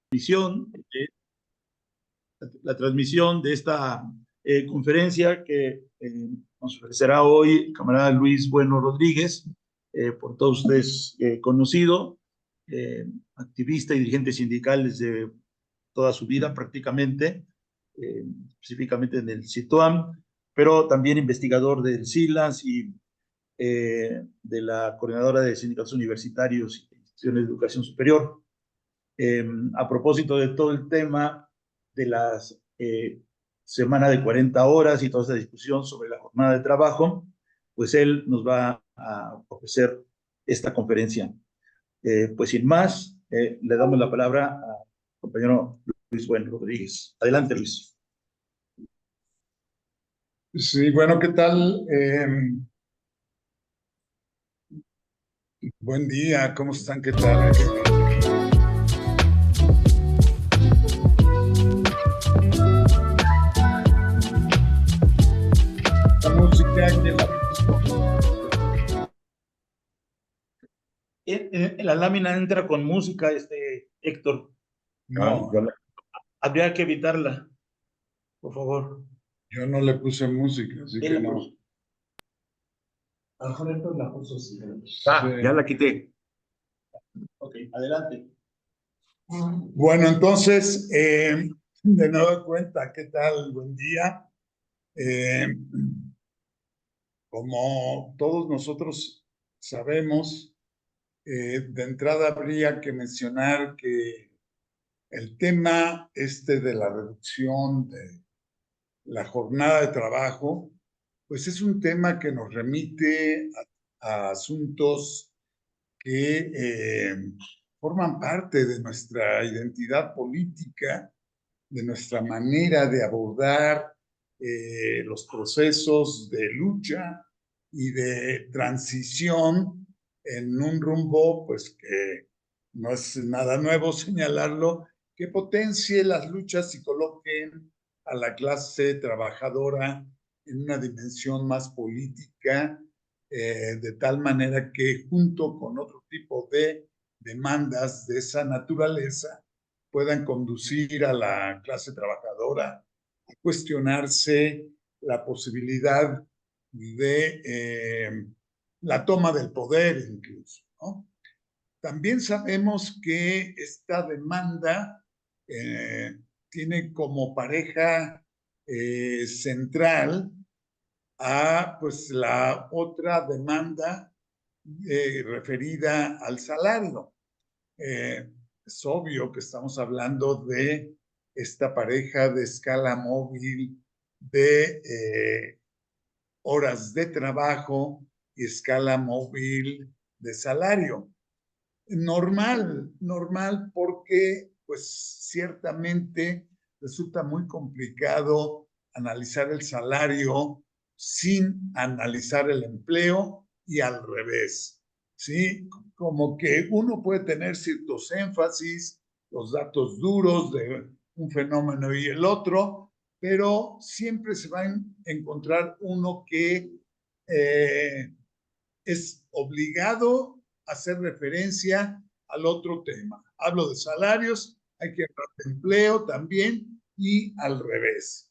transmisión, la transmisión de esta conferencia que nos ofrecerá hoy el camarada Luis Bueno Rodríguez, por todos ustedes conocido, activista y dirigente sindical desde toda su vida prácticamente, específicamente en el CITOAM, pero también investigador del SILAS y de la Coordinadora de Sindicatos Universitarios y Instituciones de Educación Superior. A propósito de todo el tema de la semana de 40 horas y toda esta discusión sobre la jornada de trabajo, pues él nos va a ofrecer esta conferencia. Pues sin más, le damos la palabra al compañero Luis Bueno Rodríguez. Adelante, Luis. Sí, bueno, ¿qué tal? Buen día, ¿cómo están? ¿Qué tal? La música la lámina entra con música, Héctor. No, Habría que evitarla, por favor. yo no le puse música, así que no. A lo mejor Héctor la puso, sí. Ya La quité. Ok, adelante. Bueno, entonces, de nueva cuenta, ¿qué tal? Buen día. Como todos nosotros sabemos, de entrada habría que mencionar que el tema de la reducción de la jornada de trabajo, pues es un tema que nos remite a asuntos que forman parte de nuestra identidad política, de nuestra manera de abordar los procesos de lucha y de transición en un rumbo, pues que no es nada nuevo señalarlo, que potencie las luchas y coloquen a la clase trabajadora en una dimensión más política, de tal manera que junto con otro tipo de demandas de esa naturaleza puedan conducir a la clase trabajadora a cuestionarse la posibilidad de la toma del poder incluso, ¿no? También sabemos que esta demanda tiene como pareja central a pues la otra demanda referida al salario. Es obvio que estamos hablando de esta pareja de escala móvil de horas de trabajo y escala móvil de salario. Normal porque pues ciertamente resulta muy complicado analizar el salario sin analizar el empleo y al revés, ¿sí? Como que uno puede tener ciertos énfasis, los datos duros de un fenómeno y el otro, pero siempre se va a encontrar uno que es obligado a hacer referencia al otro tema. Hablo de salarios, hay que hablar de empleo también y al revés.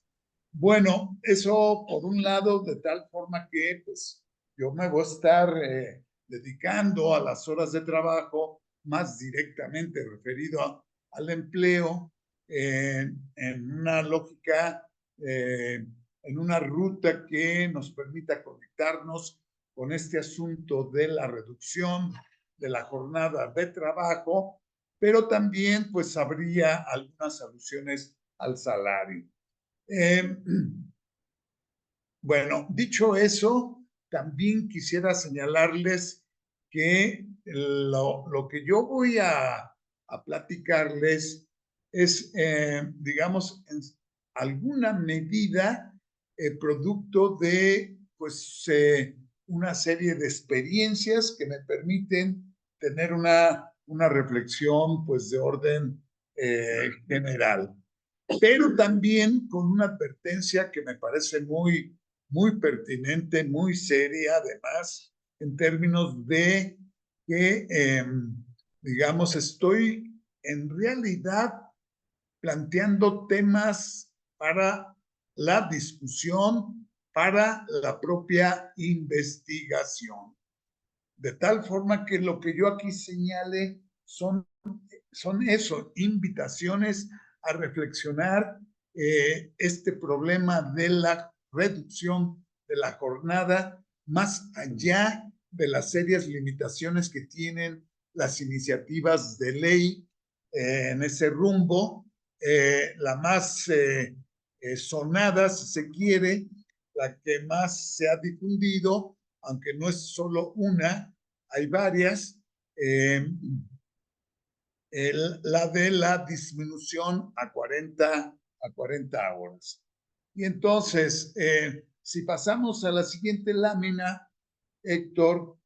Bueno, eso por un lado, de tal forma que pues yo me voy a estar dedicando a las horas de trabajo más directamente referido al empleo en una lógica, en una ruta que nos permita conectarnos con este asunto de la reducción de la jornada de trabajo, pero también pues habría algunas alusiones al salario. Bueno, dicho eso, también quisiera señalarles que lo que yo voy a platicarles es, digamos, en alguna medida, producto de, pues, una serie de experiencias que me permiten tener una reflexión, pues, de orden general. Pero también con una advertencia que me parece muy pertinente, muy seria, además, en términos de que, digamos, estoy en realidad planteando temas para la discusión, para la propia investigación. De tal forma que lo que yo aquí señale son eso, invitaciones a reflexionar este problema de la reducción de la jornada más allá de las serias limitaciones que tienen las iniciativas de ley en ese rumbo. La más sonada, si se quiere, la que más se ha difundido, aunque no es solo una, hay varias, la de la disminución a 40 horas. Y entonces, si pasamos a la siguiente lámina, Héctor,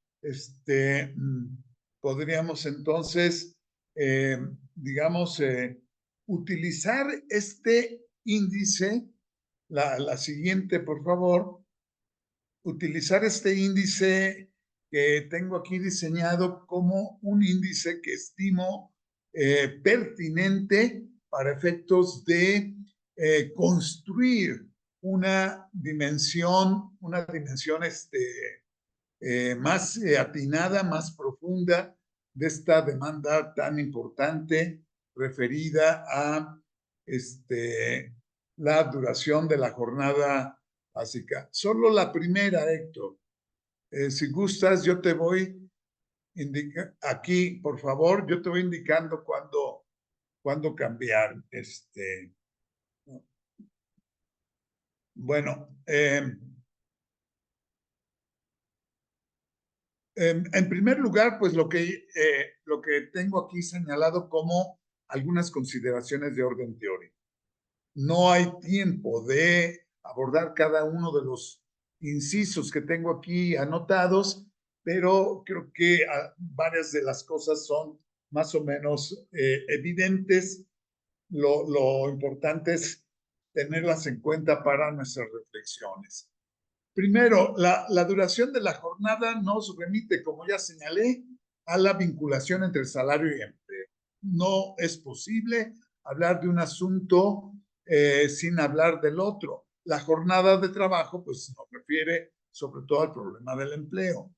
podríamos entonces, digamos, utilizar este índice, la siguiente, por favor, utilizar este índice que tengo aquí diseñado como un índice que estimo pertinente para efectos de construir una dimensión más atinada, más profunda de esta demanda tan importante referida a la duración de la jornada básica. Solo la primera, Héctor. Si gustas, yo te voy aquí, por favor, yo te voy indicando cuándo cambiar. Bueno, en primer lugar, pues lo que tengo aquí señalado como algunas consideraciones de orden teórico. No hay tiempo de abordar cada uno de los incisos que tengo aquí anotados, pero creo que varias de las cosas son más o menos evidentes. Lo importante es tenerlas en cuenta para nuestras reflexiones. Primero, la duración de la jornada nos remite, como ya señalé, a la vinculación entre salario y empleo. No es posible hablar de un asunto sin hablar del otro. La jornada de trabajo, pues, nos refiere sobre todo al problema del empleo.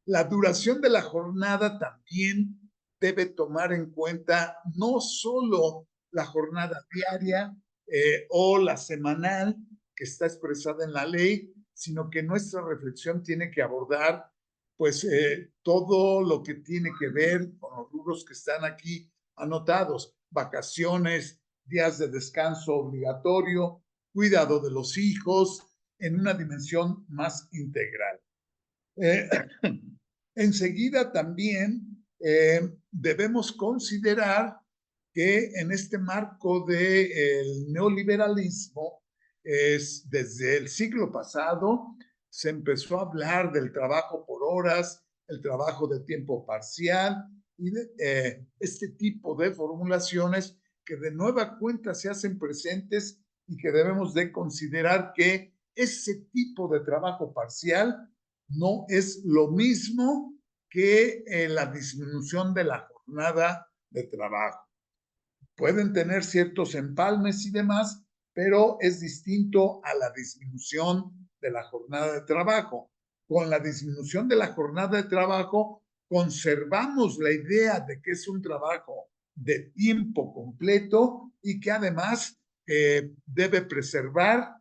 La duración de la jornada también debe tomar en cuenta no solo la jornada diaria o la semanal que está expresada en la ley, sino que nuestra reflexión tiene que abordar pues todo lo que tiene que ver con los rubros que están aquí anotados: vacaciones, días de descanso obligatorio, cuidado de los hijos, en una dimensión más integral. Enseguida también debemos considerar que en este marco del neoliberalismo, desde el siglo pasado, se empezó a hablar del trabajo por horas, el trabajo de tiempo parcial y este tipo de formulaciones que de nueva cuenta se hacen presentes y que debemos de considerar que ese tipo de trabajo parcial no es lo mismo que la disminución de la jornada de trabajo. Pueden tener ciertos empalmes y demás, pero es distinto a la disminución de la jornada de trabajo. Con la disminución de la jornada de trabajo, conservamos la idea de que es un trabajo de tiempo completo y que además debe preservar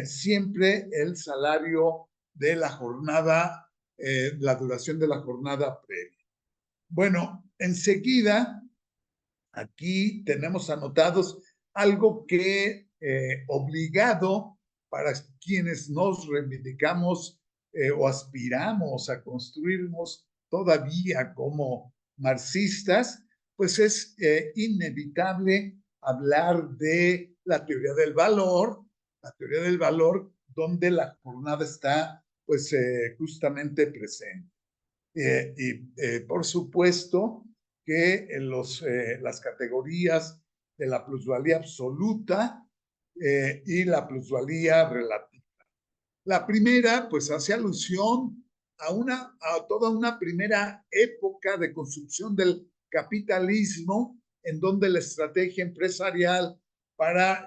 siempre el salario de la jornada, la duración de la jornada previa. Bueno, enseguida, aquí tenemos anotados algo que obligado para quienes nos reivindicamos o aspiramos a construirnos todavía como marxistas, pues es inevitable hablar de la teoría del valor donde la jornada está pues justamente presente. Por supuesto que las categorías de la plusvalía absoluta y la plusvalía relativa. La primera, pues, hace alusión a toda una primera época de construcción del capitalismo en donde la estrategia empresarial para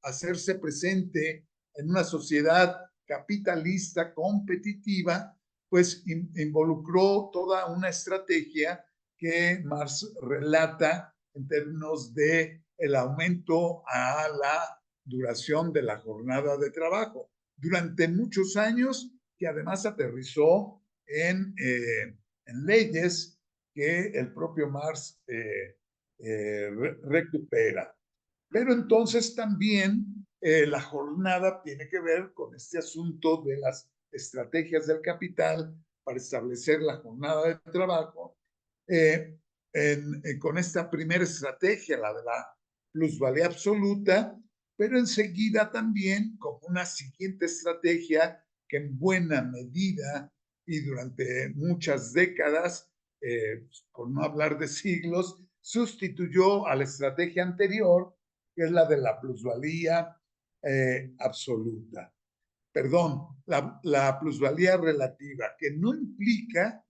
hacerse presente en una sociedad capitalista competitiva, pues involucró toda una estrategia que Marx relata en términos de el aumento a la duración de la jornada de trabajo durante muchos años, que además aterrizó en leyes que el propio Marx recupera. Pero entonces también la jornada tiene que ver con este asunto de las estrategias del capital para establecer la jornada de trabajo, con esta primera estrategia, la de la plusvalía absoluta, pero enseguida también con una siguiente estrategia que en buena medida y durante muchas décadas, por no hablar de siglos, sustituyó a la estrategia anterior, que es la de la plusvalía absoluta. Perdón, la plusvalía relativa, que no implica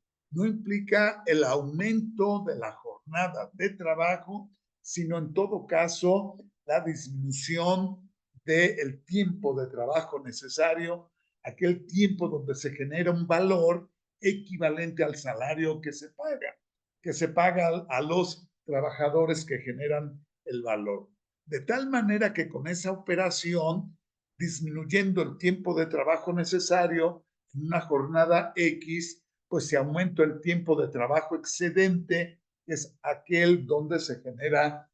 el aumento de la jornada de trabajo, sino en todo caso la disminución del tiempo de trabajo necesario, aquel tiempo donde se genera un valor equivalente al salario que se paga a los trabajadores que generan el valor. De tal manera que con esa operación, disminuyendo el tiempo de trabajo necesario en una jornada X, pues se aumenta el tiempo de trabajo excedente, que es aquel donde se genera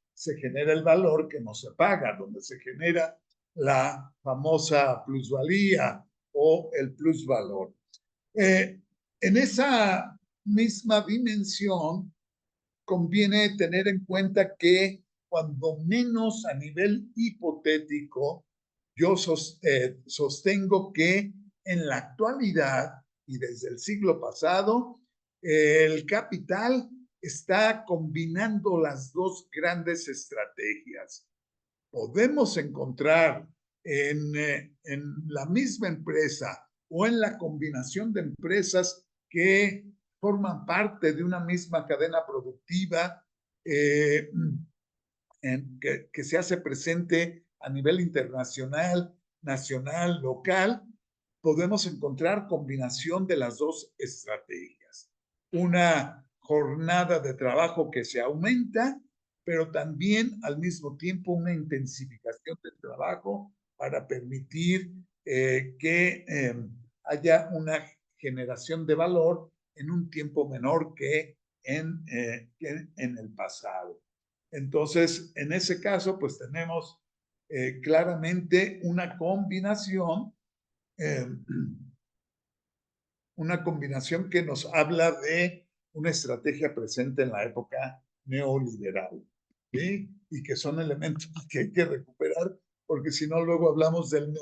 el valor que no se paga, donde se genera la famosa plusvalía o el plusvalor. En esa misma dimensión, conviene tener en cuenta que cuando menos a nivel hipotético, yo sostengo que en la actualidad y desde el siglo pasado, el capital está combinando las dos grandes estrategias. Podemos encontrar en la misma empresa o en la combinación de empresas que forman parte de una misma cadena productiva que se hace presente a nivel internacional, nacional, local, podemos encontrar combinación de las dos estrategias. Una jornada de trabajo que se aumenta, pero también al mismo tiempo una intensificación del trabajo para permitir que haya una generación de valor en un tiempo menor que en el pasado. Entonces, en ese caso, pues tenemos claramente una combinación que nos habla de una estrategia presente en la época neoliberal, ¿sí? Y que son elementos que hay que recuperar, porque si no, luego hablamos del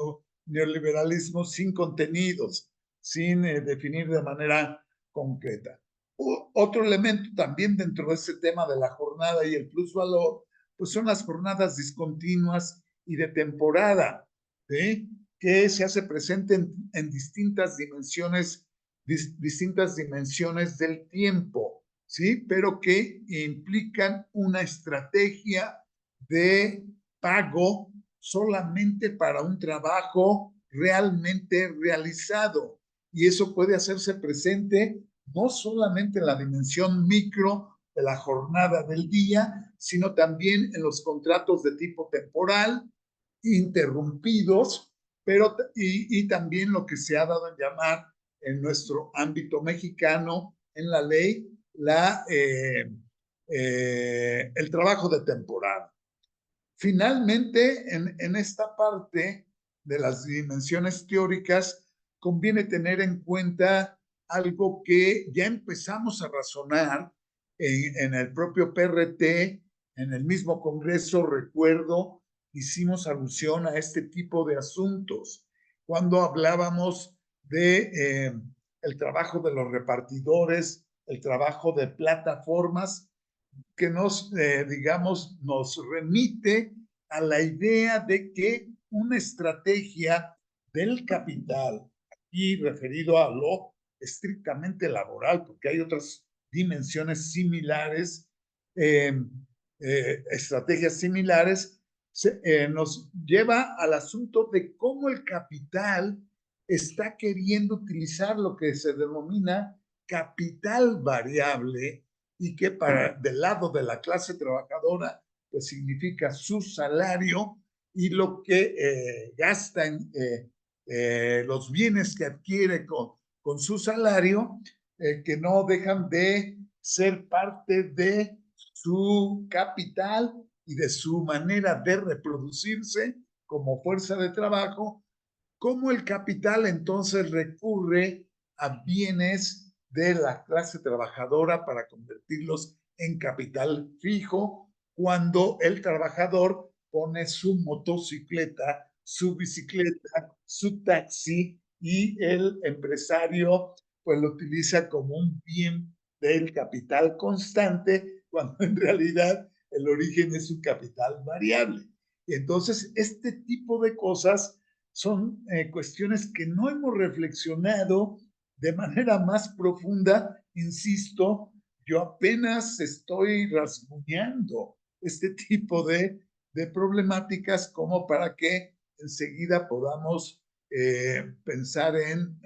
neoliberalismo sin contenidos, sin definir de manera concreta. Otro elemento también dentro de ese tema de la jornada y el plusvalor, pues son las jornadas discontinuas y de temporada, ¿sí? Que se hace presente en distintas dimensiones del tiempo, ¿sí? Pero que implican una estrategia de pago solamente para un trabajo realmente realizado. Y eso puede hacerse presente no solamente en la dimensión micro de la jornada del día, sino también en los contratos de tipo temporal, interrumpidos, pero y también lo que se ha dado en llamar en nuestro ámbito mexicano, en la ley, el trabajo de temporada. Finalmente, en esta parte de las dimensiones teóricas, conviene tener en cuenta algo que ya empezamos a razonar en el propio PRT, en el mismo Congreso, recuerdo, hicimos alusión a este tipo de asuntos cuando hablábamos de el trabajo de los repartidores, el trabajo de plataformas, que nos remite a la idea de que una estrategia del capital, aquí referido a lo estrictamente laboral, porque hay otras dimensiones similares, estrategias similares, nos lleva al asunto de cómo el capital está queriendo utilizar lo que se denomina capital variable y que del lado de la clase trabajadora pues significa su salario y lo que gasta en los bienes que adquiere con su salario, que no dejan de ser parte de su capital y de su manera de reproducirse como fuerza de trabajo, cómo el capital entonces recurre a bienes de la clase trabajadora para convertirlos en capital fijo, cuando el trabajador pone su motocicleta, su bicicleta, su taxi, y el empresario pues lo utiliza como un bien del capital constante, cuando en realidad el origen es un capital variable. Y entonces este tipo de cosas son cuestiones que no hemos reflexionado de manera más profunda. Insisto, yo apenas estoy rasguñando este tipo de problemáticas como para que enseguida podamos pensar en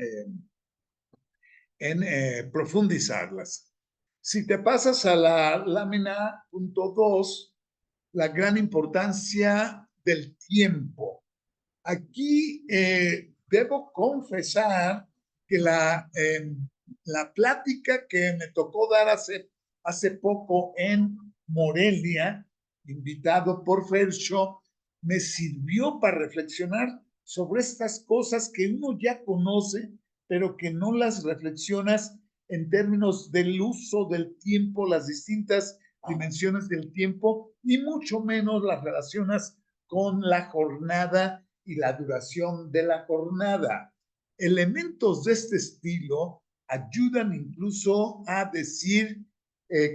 profundizarlas. Si te pasas a la lámina punto 2, la gran importancia del tiempo. Aquí debo confesar que la plática que me tocó dar hace poco en Morelia, invitado por Fercho, me sirvió para reflexionar sobre estas cosas que uno ya conoce, pero que no las reflexionas en términos del uso del tiempo, las distintas dimensiones del tiempo, y mucho menos las relacionas con la jornada y la duración de la jornada. Elementos de este estilo ayudan incluso a decir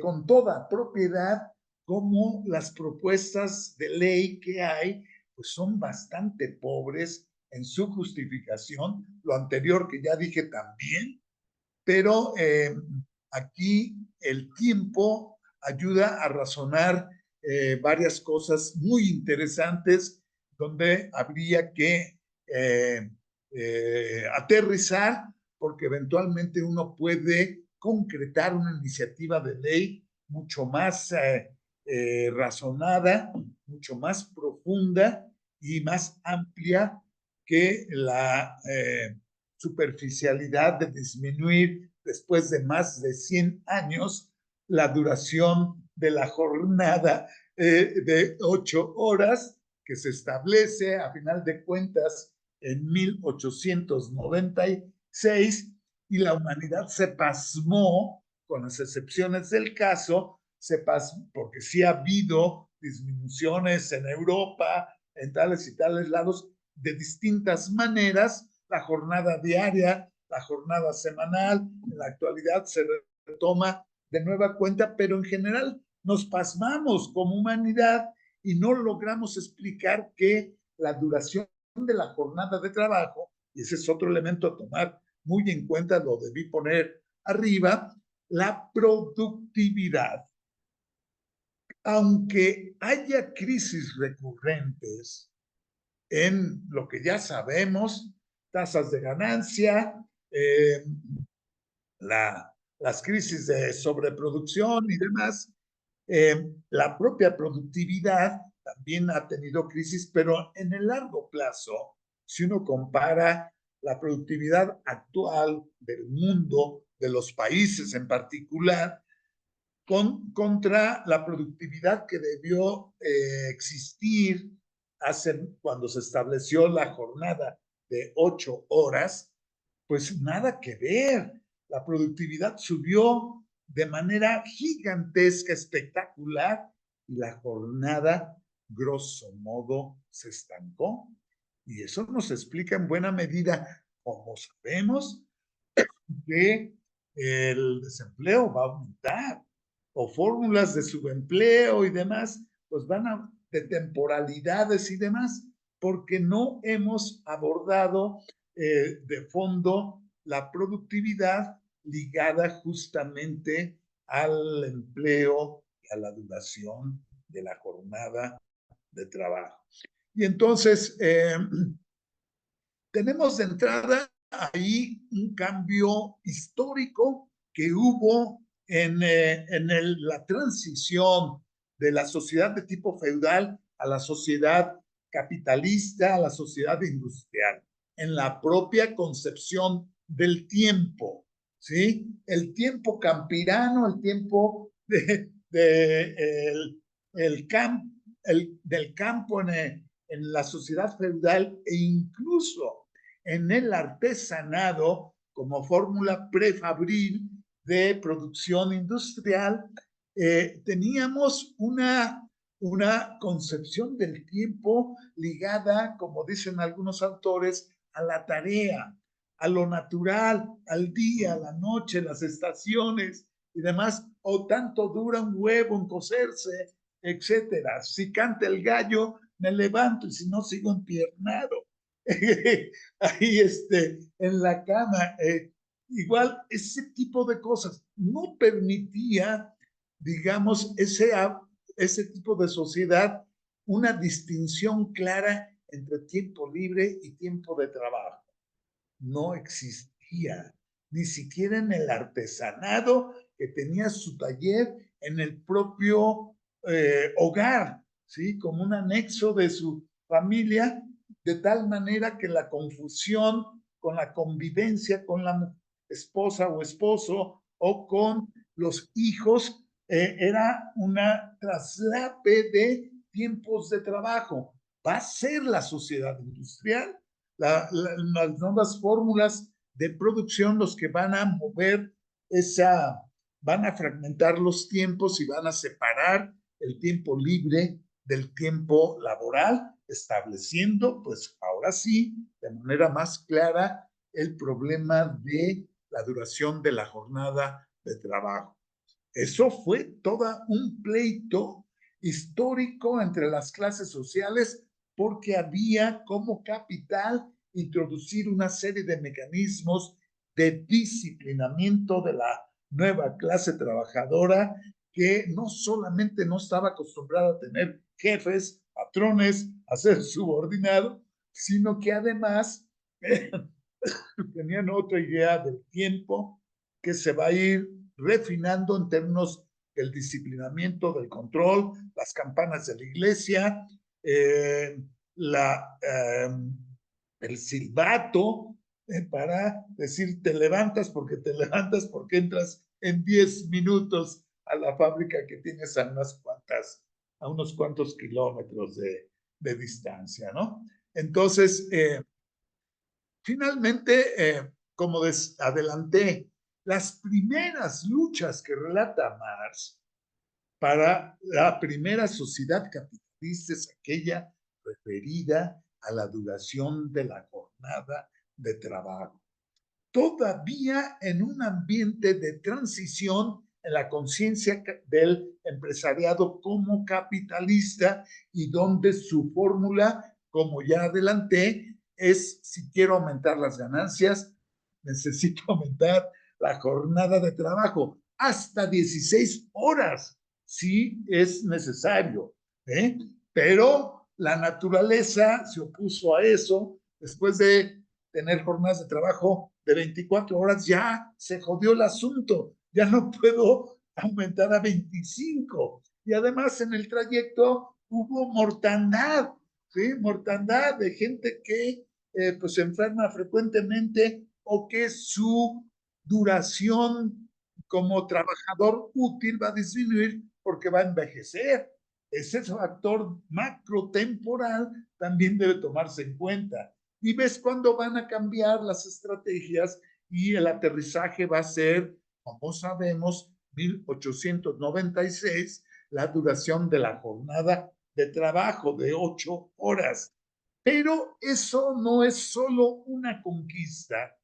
con toda propiedad cómo las propuestas de ley que hay pues son bastante pobres en su justificación. Lo anterior que ya dije también, pero aquí el tiempo ayuda a razonar varias cosas muy interesantes donde habría que aterrizar, porque eventualmente uno puede concretar una iniciativa de ley mucho más razonada, mucho más profunda y más amplia que la superficialidad de disminuir después de más de 100 años la duración de la jornada de 8 horas que se establece a final de cuentas en 1896, y la humanidad se pasmó, con las excepciones del caso, se pasmó porque sí ha habido disminuciones en Europa, en tales y tales lados, de distintas maneras, la jornada diaria, la jornada semanal, en la actualidad se retoma de nueva cuenta, pero en general nos pasmamos como humanidad y no logramos explicar que la duración de la jornada de trabajo, y ese es otro elemento a tomar muy en cuenta, lo debí poner arriba, la productividad. Aunque haya crisis recurrentes en lo que ya sabemos, tasas de ganancia, las crisis de sobreproducción y demás, la propia productividad también ha tenido crisis, pero en el largo plazo, si uno compara la productividad actual del mundo, de los países en particular, contra la productividad que debió existir cuando se estableció la jornada de 8 horas, pues nada que ver. La productividad subió de manera gigantesca, espectacular, y la jornada, grosso modo, se estancó. Y eso nos explica en buena medida, como sabemos, que el desempleo va a aumentar, o fórmulas de subempleo y demás, pues van a de temporalidades y demás, porque no hemos abordado de fondo la productividad ligada justamente al empleo y a la duración de la jornada de trabajo. Y entonces tenemos de entrada ahí un cambio histórico que hubo en la transición de la sociedad de tipo feudal a la sociedad capitalista, a la sociedad industrial, en la propia concepción del tiempo, ¿sí? El tiempo campirano, el tiempo del campo en la sociedad feudal e incluso en el artesanado como fórmula prefabril de producción industrial, teníamos una concepción del tiempo ligada, como dicen algunos autores, a la tarea, a lo natural, al día, a la noche, las estaciones y demás, o tanto dura un huevo en cocerse, etcétera. Si canta el gallo, me levanto y si no, sigo empiernado. Ahí en la cama. Igual, ese tipo de cosas no permitía, digamos, ese tipo de sociedad una distinción clara entre tiempo libre y tiempo de trabajo. No existía, ni siquiera en el artesanado que tenía su taller en el propio hogar, ¿sí? Como un anexo de su familia, de tal manera que la confusión con la convivencia con la esposa o esposo o con los hijos era una traslape de tiempos de trabajo. Va a ser la sociedad industrial, las nuevas fórmulas de producción los que van a mover van a fragmentar los tiempos y van a separar el tiempo libre del tiempo laboral, estableciendo, pues ahora sí, de manera más clara, el problema de la duración de la jornada de trabajo. Eso fue todo un pleito histórico entre las clases sociales porque había como capital introducir una serie de mecanismos de disciplinamiento de la nueva clase trabajadora que no solamente no estaba acostumbrada a tener jefes, patrones, a ser subordinado, sino que además tenían otra idea del tiempo que se va a ir refinando en términos del disciplinamiento, del control, las campanas de la iglesia, el silbato, para decir te levantas porque entras en 10 minutos a la fábrica que tienes a unos cuantos kilómetros de distancia, ¿no? Entonces, finalmente, como adelanté, las primeras luchas que relata Marx para la primera sociedad capitalista es aquella referida a la duración de la jornada de trabajo. Todavía en un ambiente de transición en la conciencia del empresariado como capitalista y donde su fórmula, como ya adelanté, es si quiero aumentar las ganancias, necesito aumentar la jornada de trabajo hasta 16 horas, si es necesario, ¿eh? Pero la naturaleza se opuso a eso después de tener jornadas de trabajo de 24 horas, ya se jodió el asunto, ya no puedo aumentar a 25. Y además en el trayecto hubo mortandad, ¿sí? Mortandad de gente que pues se enferma frecuentemente o que su duración como trabajador útil va a disminuir porque va a envejecer. Ese factor macrotemporal también debe tomarse en cuenta. Y ves cuándo van a cambiar las estrategias y el aterrizaje va a ser, como sabemos, 1896, la duración de la jornada de trabajo de 8 horas. Pero eso no es solo una conquista,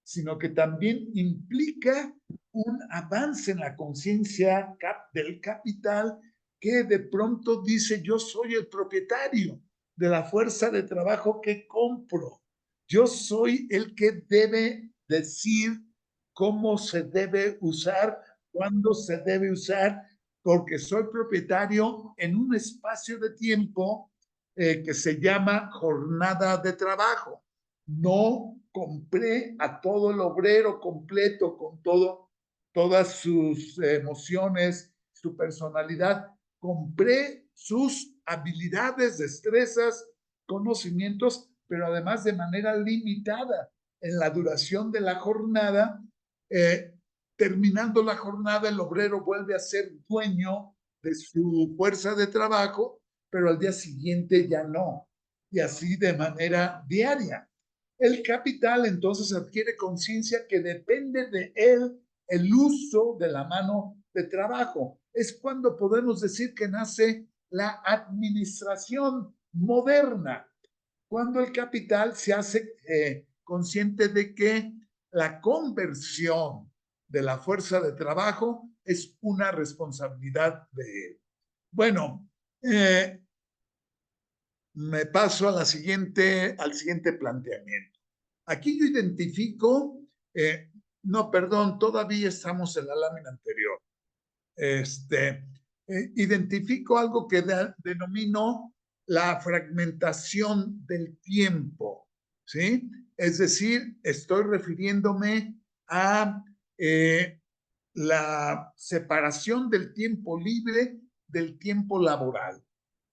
sino que también implica un avance en la conciencia del capital que de pronto dice yo soy el propietario de la fuerza de trabajo que compro. Yo soy el que debe decir cómo se debe usar, cuándo se debe usar porque soy propietario en un espacio de tiempo que se llama jornada de trabajo. No compré a todo el obrero completo con todas sus emociones, su personalidad. Compré sus habilidades, destrezas, conocimientos, pero además de manera limitada en la duración de la jornada. Terminando la jornada, el obrero vuelve a ser dueño de su fuerza de trabajo, pero al día siguiente ya no, y así de manera diaria. El capital entonces adquiere conciencia que depende de él el uso de la mano de trabajo. Es cuando podemos decir que nace la administración moderna, cuando el capital se hace consciente de que la conversión de la fuerza de trabajo es una responsabilidad de él. Bueno, me paso al siguiente planteamiento. Aquí yo identifico, no, perdón, todavía estamos en la lámina anterior. Identifico algo que denomino la fragmentación del tiempo, ¿sí? Es decir, estoy refiriéndome a la separación del tiempo libre del tiempo laboral,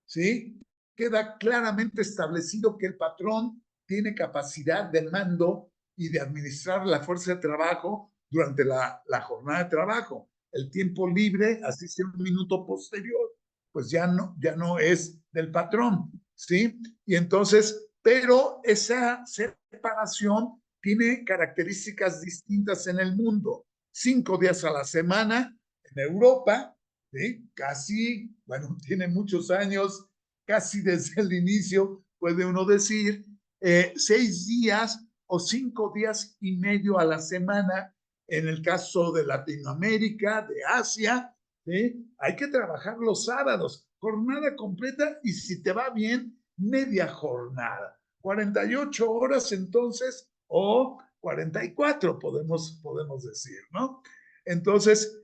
¿sí? Queda claramente establecido que el patrón tiene capacidad de mando y de administrar la fuerza de trabajo durante la jornada de trabajo. El tiempo libre, así sea un minuto posterior, pues ya no es del patrón, ¿sí? Y entonces, pero esa separación tiene características distintas en el mundo. 5 días a la semana en Europa, ¿sí? Casi, bueno, tiene muchos años, casi desde el inicio, puede uno decir, 6 días o 5 días y medio a la semana en el caso de Latinoamérica, de Asia, ¿sí? Hay que trabajar los sábados, jornada completa y si te va bien, media jornada. 48 horas entonces o 44 podemos decir, ¿no? Entonces,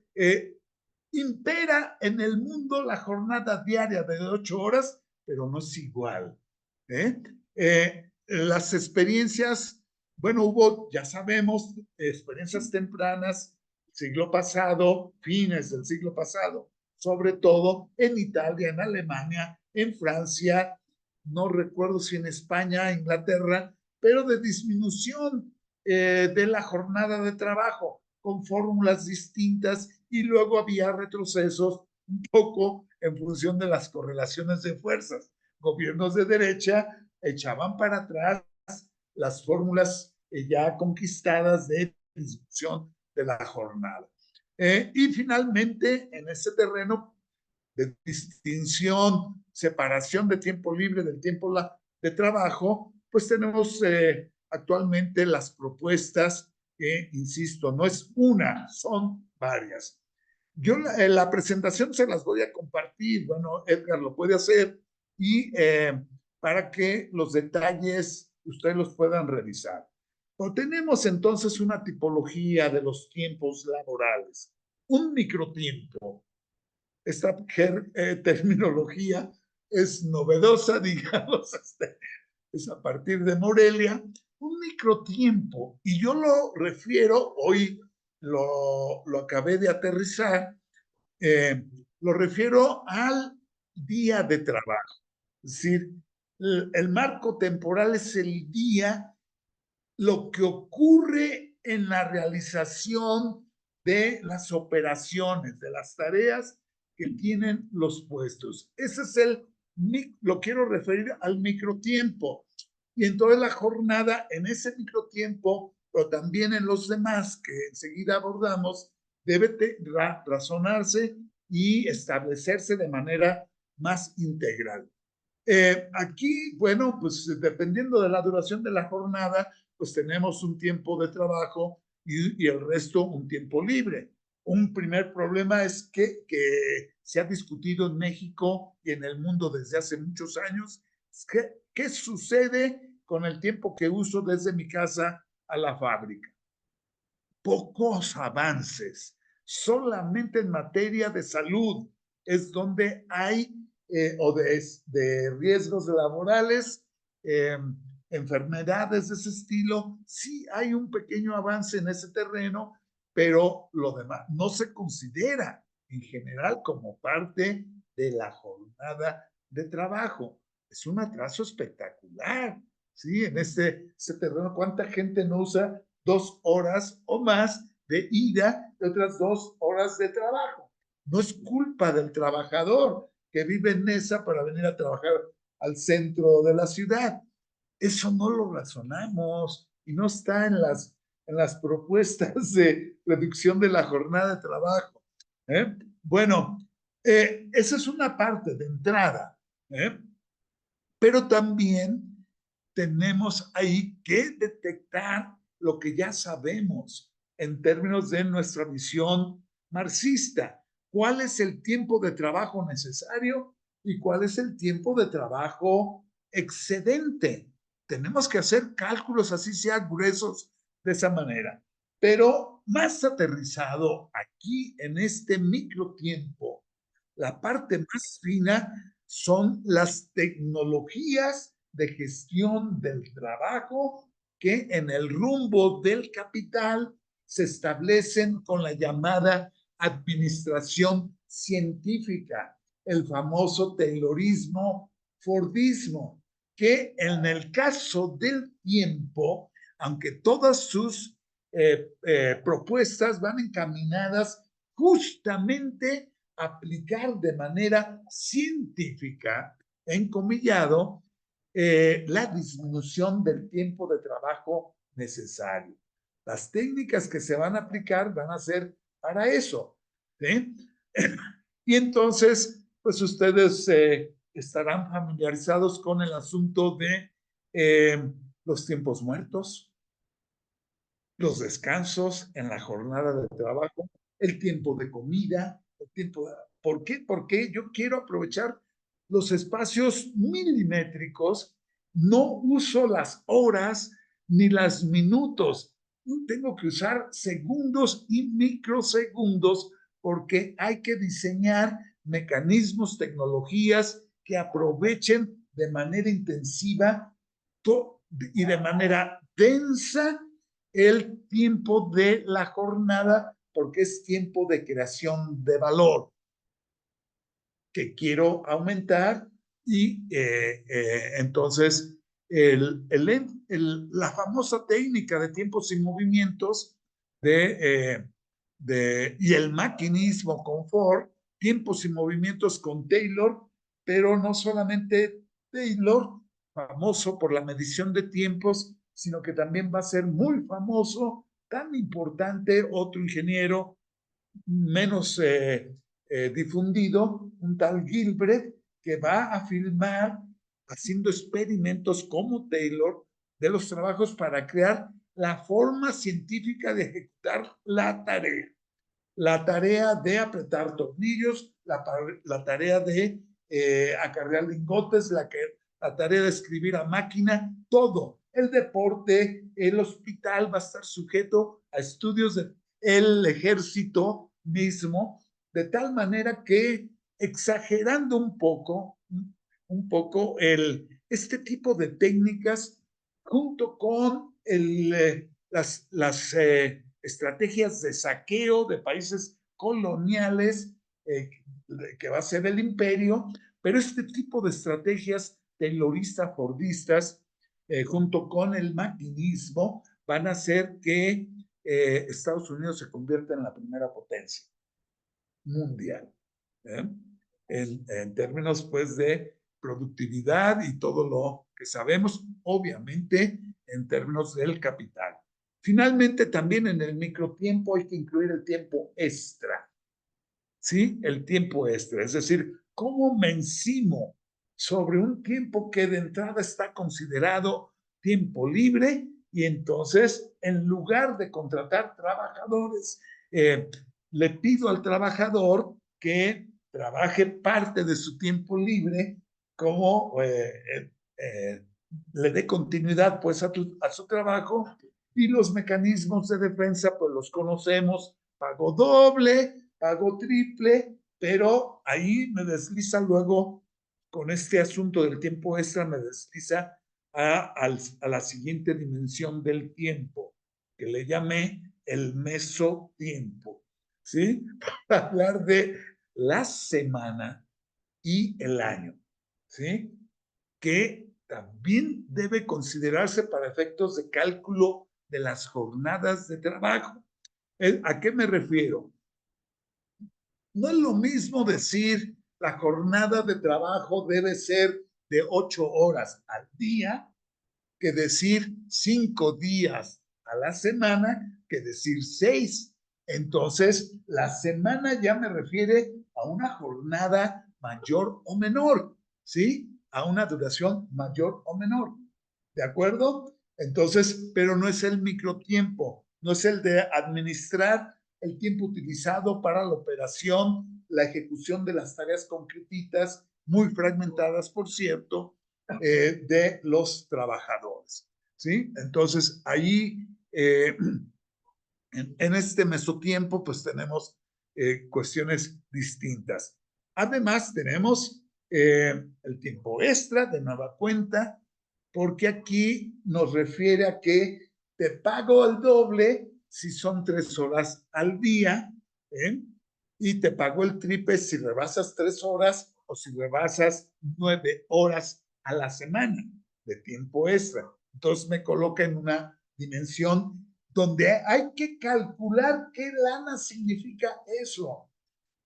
impera en el mundo la jornada diaria de 8 horas, pero no es igual. Las experiencias, bueno, hubo, ya sabemos, experiencias tempranas, siglo pasado, fines del siglo pasado, sobre todo en Italia, en Alemania, en Francia, no recuerdo si en España, Inglaterra, pero de disminución de la jornada de trabajo con fórmulas distintas y luego había retrocesos un poco en función de las correlaciones de fuerzas. Gobiernos de derecha echaban para atrás las fórmulas ya conquistadas de disminución de la jornada. Y finalmente, en ese terreno de distinción, separación de tiempo libre del tiempo de trabajo, pues tenemos actualmente las propuestas que, insisto, no es una, son varias. Yo la presentación se las voy a compartir, bueno, Edgar lo puede hacer, y para que los detalles ustedes los puedan revisar. O tenemos entonces una tipología de los tiempos laborales, un microtiempo. Esta terminología es novedosa, digamos, es a partir de Morelia, un microtiempo, y yo lo refiero, hoy lo acabé de aterrizar, lo refiero al día de trabajo. Es decir, el marco temporal es el día, lo que ocurre en la realización de las operaciones, de las tareas que tienen los puestos. Ese es lo quiero referir al microtiempo. Y en toda la jornada, en ese microtiempo, pero también en los demás que enseguida abordamos, debe razonarse y establecerse de manera más integral. Aquí, bueno, pues dependiendo de la duración de la jornada, pues tenemos un tiempo de trabajo y el resto un tiempo libre. Un primer problema es que se ha discutido en México y en el mundo desde hace muchos años, es ¿qué sucede con el tiempo que uso desde mi casa a la fábrica? Pocos avances, solamente en materia de salud, es donde hay, o de riesgos laborales, enfermedades de ese estilo. Sí hay un pequeño avance en ese terreno, pero lo demás no se considera en general como parte de la jornada de trabajo. Es un atraso espectacular, ¿sí? En ese terreno, ¿cuánta gente no usa 2 horas o más de ida y otras 2 horas de trabajo? No es culpa del trabajador que vive en Nesa para venir a trabajar al centro de la ciudad. Eso no lo razonamos y no está en las propuestas de reducción de la jornada de trabajo. Bueno, esa es una parte de entrada, pero también tenemos ahí que detectar lo que ya sabemos en términos de nuestra visión marxista. ¿Cuál es el tiempo de trabajo necesario y cuál es el tiempo de trabajo excedente? Tenemos que hacer cálculos así sean gruesos de esa manera, pero más aterrizado aquí en este microtiempo, la parte más fina son las tecnologías de gestión del trabajo que en el rumbo del capital se establecen con la llamada administración científica, el famoso Taylorismo, Fordismo, que en el caso del tiempo, aunque todas sus propuestas van encaminadas justamente a aplicar de manera científica, encomillado, la disminución del tiempo de trabajo necesario. Las técnicas que se van a aplicar van a ser para eso, ¿sí? Y entonces, pues ustedes estarán familiarizados con el asunto de los tiempos muertos, los descansos en la jornada de trabajo, el tiempo de comida, el tiempo de... ¿Por qué? Porque yo quiero aprovechar los espacios milimétricos, no uso las horas ni las minutos, tengo que usar segundos y microsegundos porque hay que diseñar mecanismos, tecnologías que aprovechen de manera intensiva y de manera densa el tiempo de la jornada, porque es tiempo de creación de valor que quiero aumentar y entonces la famosa técnica de tiempos y movimientos y el maquinismo con Ford, tiempos y movimientos con Taylor, pero no solamente Taylor, famoso por la medición de tiempos, sino que también va a ser muy famoso, tan importante, otro ingeniero menos difundido, un tal Gilbert, que va a filmar haciendo experimentos como Taylor de los trabajos para crear la forma científica de ejecutar la tarea. La tarea de apretar tornillos, la tarea de acarrear lingotes, la tarea de escribir a máquina, todo. El deporte, el hospital va a estar sujeto a estudios del ejército mismo, de tal manera que, exagerando un poco este tipo de técnicas, junto con las estrategias de saqueo de países coloniales, que va a ser el imperio, pero este tipo de estrategias tayloristas-fordistas, junto con el maquinismo, van a hacer que Estados Unidos se convierta en la primera potencia mundial, en términos pues de productividad y todo lo que sabemos, obviamente en términos del capital. Finalmente, también en el microtiempo hay que incluir el tiempo extra, ¿sí? El tiempo extra, es decir, ¿cómo me encimo sobre un tiempo que de entrada está considerado tiempo libre? Y entonces, en lugar de contratar trabajadores, le pido al trabajador que trabaje parte de su tiempo libre como le dé continuidad pues a su trabajo, y los mecanismos de defensa pues los conocemos: pago doble, pago triple, pero ahí me desliza luego, con este asunto del tiempo extra, me desliza a la siguiente dimensión del tiempo, que le llamé el mesotiempo, ¿sí? Para hablar de la semana y el año, ¿sí? Que también debe considerarse para efectos de cálculo de las jornadas de trabajo. ¿A qué me refiero? No es lo mismo decir la jornada de trabajo debe ser de 8 horas al día que decir 5 días a la semana que decir 6. Entonces, la semana ya me refiere a una jornada mayor o menor, ¿sí? A una duración mayor o menor. ¿De acuerdo? Entonces, pero no es el microtiempo, no es el de administrar el tiempo utilizado para la operación, la ejecución de las tareas concretitas, muy fragmentadas, por cierto, de los trabajadores. ¿Sí? Entonces, ahí, en este mesotiempo, pues tenemos cuestiones distintas. Además, tenemos el tiempo extra de nueva cuenta, porque aquí nos refiere a que te pago el doble si son 3 horas al día, ¿eh? Y te pago el triple si rebasas 3 horas o si rebasas 9 horas a la semana de tiempo extra. Entonces me coloca en una dimensión donde hay que calcular qué lana significa eso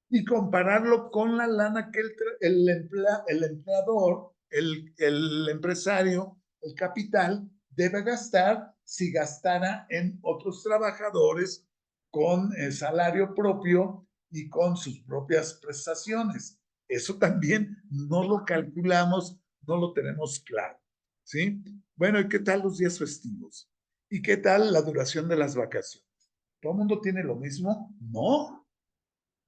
y compararlo con la lana que el empleador, el empresario, el capital, debe gastar si gastara en otros trabajadores con el salario propio y con sus propias prestaciones. Eso también no lo calculamos, no lo tenemos claro, ¿sí? Bueno, ¿y qué tal los días festivos? ¿Y qué tal la duración de las vacaciones? ¿Todo el mundo tiene lo mismo? No,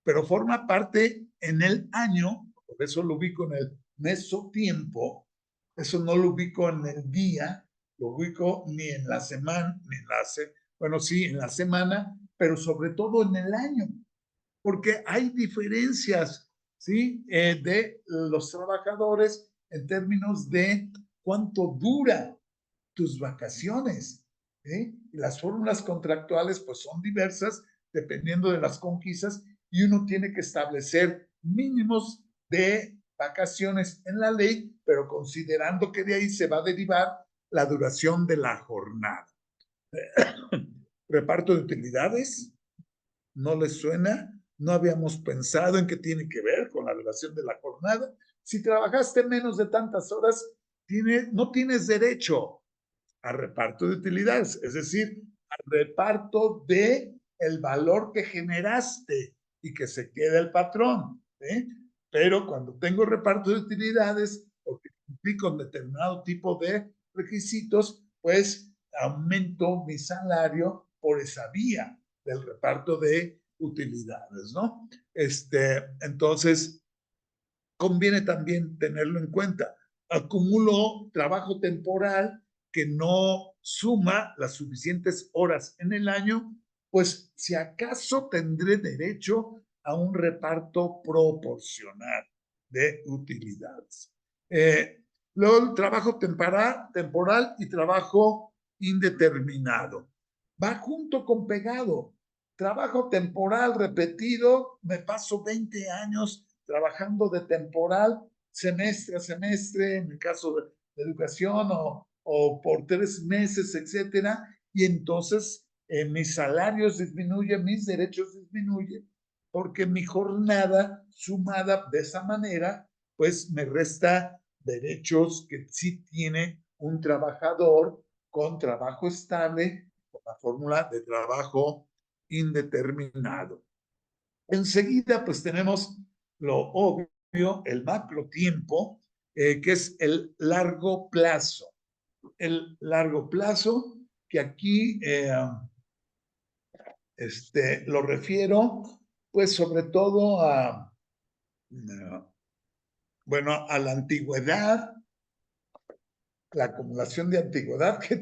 pero forma parte en el año, por eso lo ubico en el mesotiempo, eso no lo ubico en el día, lo ubico ni en la semana, ni en bueno, sí, en la semana, pero sobre todo en el año, porque hay diferencias, ¿sí? De los trabajadores en términos de cuánto dura tus vacaciones, ¿eh? Y las fórmulas contractuales pues son diversas dependiendo de las conquistas y uno tiene que establecer mínimos de vacaciones en la ley, pero considerando que de ahí se va a derivar la duración de la jornada. Reparto de utilidades, ¿no les suena? No habíamos pensado en qué tiene que ver con la duración de la jornada. Si trabajaste menos de tantas horas, no tienes derecho a reparto de utilidades, es decir, al reparto de el valor que generaste y que se quede el patrón, ¿eh? Pero cuando tengo reparto de utilidades o que cumplí con determinado tipo de requisitos, pues aumento mi salario por esa vía del reparto de utilidades, ¿no? Entonces, conviene también tenerlo en cuenta. Acumulo trabajo temporal que no suma las suficientes horas en el año, pues si acaso tendré derecho a un reparto proporcional de utilidades. Luego el trabajo temporal y trabajo indeterminado. Va junto con pegado. Trabajo temporal repetido, me paso 20 años trabajando de temporal, semestre a semestre, en el caso de educación, o por 3 meses, etcétera, y entonces mis salarios disminuyen, mis derechos disminuyen, porque mi jornada sumada de esa manera, pues me resta derechos que sí tiene un trabajador con trabajo estable, con la fórmula de trabajo indeterminado. Enseguida, pues tenemos lo obvio, el macro tiempo, que es el largo plazo. El largo plazo, que aquí lo refiero, pues sobre todo bueno, a la antigüedad, la acumulación de antigüedad que